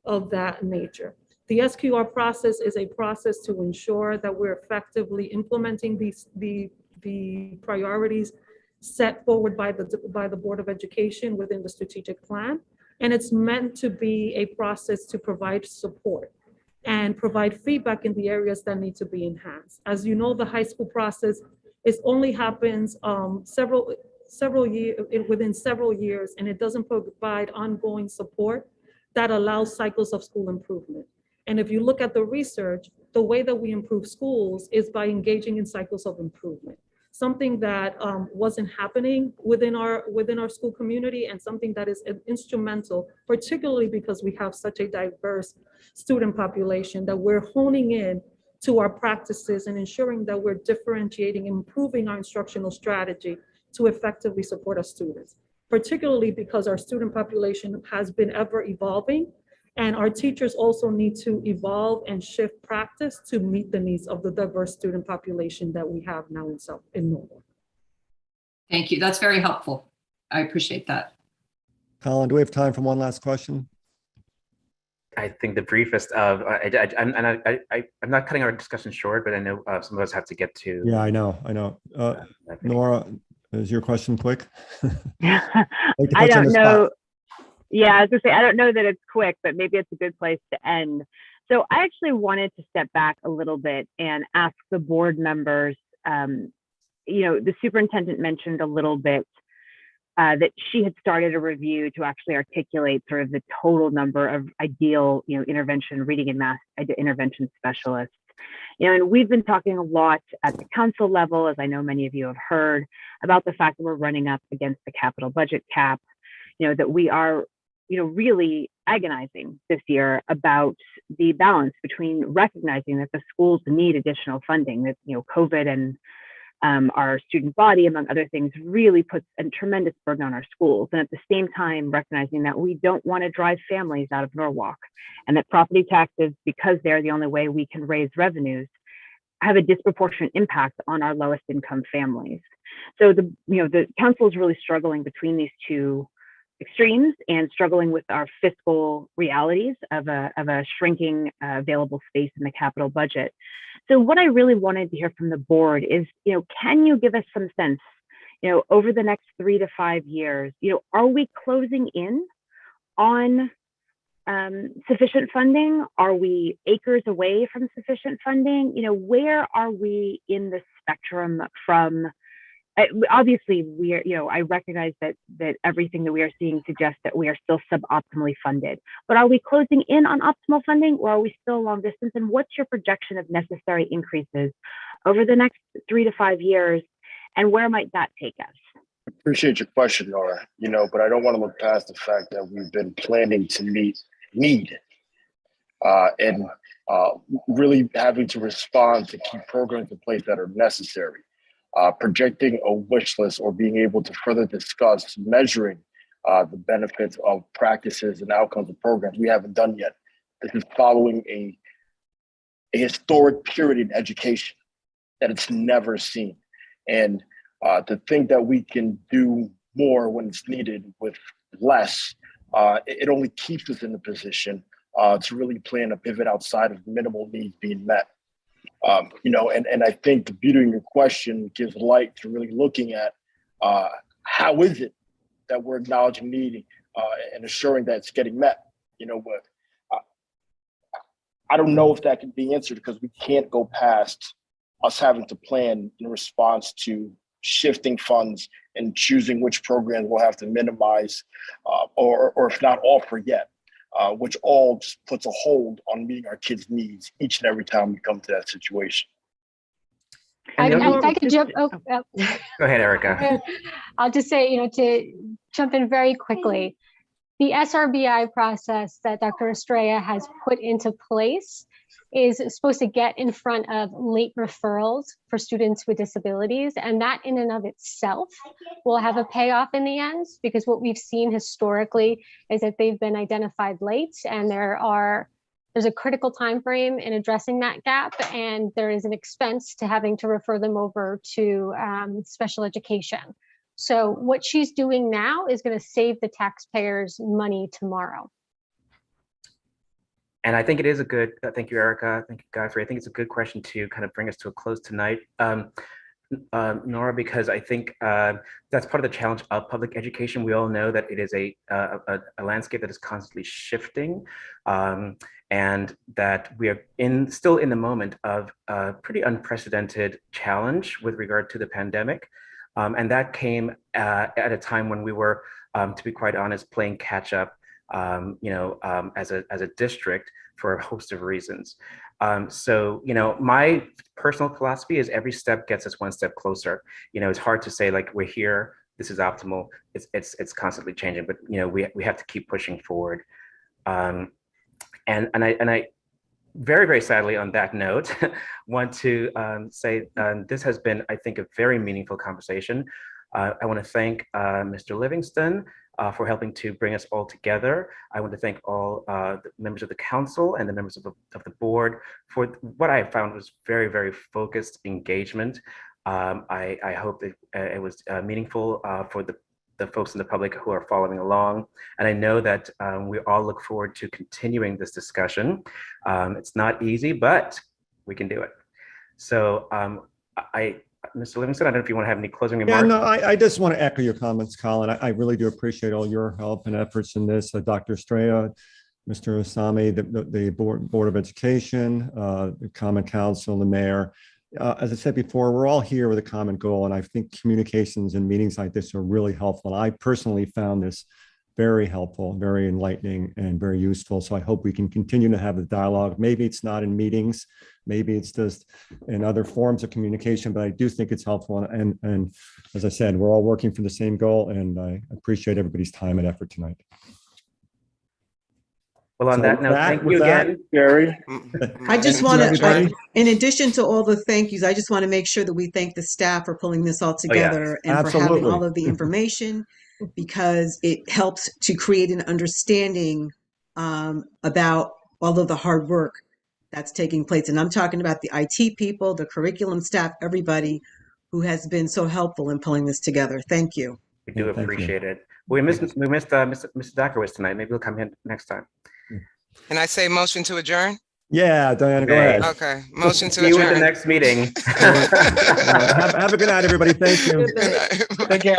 of that nature. The SQR process is a process to ensure that we're effectively implementing the priorities set forward by the Board of Education within the strategic plan. And it's meant to be a process to provide support and provide feedback in the areas that need to be enhanced. As you know, the high school process only happens within several years, and it doesn't provide ongoing support that allows cycles of school improvement. And if you look at the research, the way that we improve schools is by engaging in cycles of improvement, something that wasn't happening within our school community, and something that is instrumental, particularly because we have such a diverse student population, that we're honing in to our practices and ensuring that we're differentiating, improving our instructional strategy to effectively support our students, particularly because our student population has been ever evolving. And our teachers also need to evolve and shift practice to meet the needs of the diverse student population that we have now in Norwalk. Thank you. That's very helpful. I appreciate that. Colin, do we have time for one last question? I think the briefest of, I'm not cutting our discussion short, but I know some of us have to get to. Yeah, I know. Nora, is your question quick? I don't know. Yeah, I was gonna say, I don't know that it's quick, but maybe it's a good place to end. So I actually wanted to step back a little bit and ask the board members, you know, the superintendent mentioned a little bit that she had started a review to actually articulate sort of the total number of ideal, you know, intervention, reading and math intervention specialists. You know, and we've been talking a lot at the council level, as I know many of you have heard, about the fact that we're running up against the capital budget cap, you know, that we are really agonizing this year about the balance between recognizing that the schools need additional funding, that, COVID and our student body, among other things, really puts a tremendous burden on our schools. And at the same time, recognizing that we don't want to drive families out of Norwalk, and that property taxes, because they're the only way we can raise revenues, have a disproportionate impact on our lowest income families. So the council is really struggling between these two extremes and struggling with our fiscal realities of a shrinking available space in the capital budget. So what I really wanted to hear from the board is, can you give us some sense, over the next 3 to 5 years, are we closing in on sufficient funding? Are we acres away from sufficient funding? Where are we in the spectrum from? Obviously, we are. I recognize that everything that we are seeing suggests that we are still suboptimally funded. But are we closing in on optimal funding, or are we still long distance? And what's your projection of necessary increases over the next 3 to 5 years, and where might that take us? Appreciate your question, Nora. But I don't want to look past the fact that we've been planning to meet need and really having to respond to keep programs in place that are necessary. Projecting a wish list or being able to further discuss measuring the benefits of practices and outcomes of programs we haven't done yet. This is following a historic period in education that it's never seen. And to think that we can do more when it's needed with less, it only keeps us in the position to really plan a pivot outside of minimal needs being met. And I think the beauty of your question gives light to really looking at how is it that we're acknowledging need and assuring that it's getting met. But I don't know if that can be answered because we can't go past us having to plan in response to shifting funds and choosing which programs we'll have to minimize or if not offer yet. Which all just puts a hold on meeting our kids' needs each and every time we come to that situation. I could jump. Oh, Go ahead, Erica. I'll just say, to jump in very quickly, the SRBI process that Dr. Estrella has put into place is supposed to get in front of late referrals for students with disabilities. And that in and of itself will have a payoff in the end, because what we've seen historically is that they've been identified late, and there's a critical time frame in addressing that gap, and there is an expense to having to refer them over to special education. So what she's doing now is going to save the taxpayers money tomorrow. And I think it is a good, thank you, Erica. Thank you, Godfrey. I think it's a good question to kind of bring us to a close tonight, Nora, because I think that's part of the challenge of public education. We all know that it is a landscape that is constantly shifting, and that we are still in the moment of a pretty unprecedented challenge with regard to the pandemic. And that came at a time when we were, to be quite honest, playing catch up. As a district for a host of reasons. So my personal philosophy is every step gets us one step closer. It's hard to say like we're here, this is optimal. It's constantly changing, but we have to keep pushing forward. And I very, very sadly on that note, want to say this has been, I think, a very meaningful conversation. I want to thank Mr. Livingston for helping to bring us all together. I want to thank all the members of the council and the members of the board for what I found was very, very focused engagement. I hope that it was meaningful for the folks in the public who are following along. And I know that we all look forward to continuing this discussion. It's not easy, but we can do it. So Mr. Livingston, I don't know if you want to have any closing remarks. Yeah, no, I just want to echo your comments, Colin. I really do appreciate all your help and efforts in this. Dr. Estrella, Mr. Osami, the Board of Education, the Common Council, the Mayor. As I said before, we're all here with a common goal, and I think communications and meetings like this are really helpful. And I personally found this very helpful, very enlightening, and very useful. So I hope we can continue to have the dialogue. Maybe it's not in meetings, maybe it's just in other forms of communication, but I do think it's helpful. And as I said, we're all working for the same goal, and I appreciate everybody's time and effort tonight. Well, on So that with note, that- thank with you that- again. Gary? I just Thank you, want to, everybody. in addition to all the thank yous, I just want to make sure that we thank the staff for pulling this all together and for having Absolutely. all of the information, because it helps to create an understanding about all of the hard work that's taking place. And I'm talking about the IT people, the curriculum staff, everybody who has been so helpful in pulling this together. Thank you. We do Thank you. appreciate it. We missed Mr. Dakowitz tonight. Maybe he'll come in next time. And I say motion to adjourn? Yeah, Diana, go Okay. ahead. Okay, motion to See you at the adjourn. next meeting. Have a good night, everybody. Thank you. Thank you.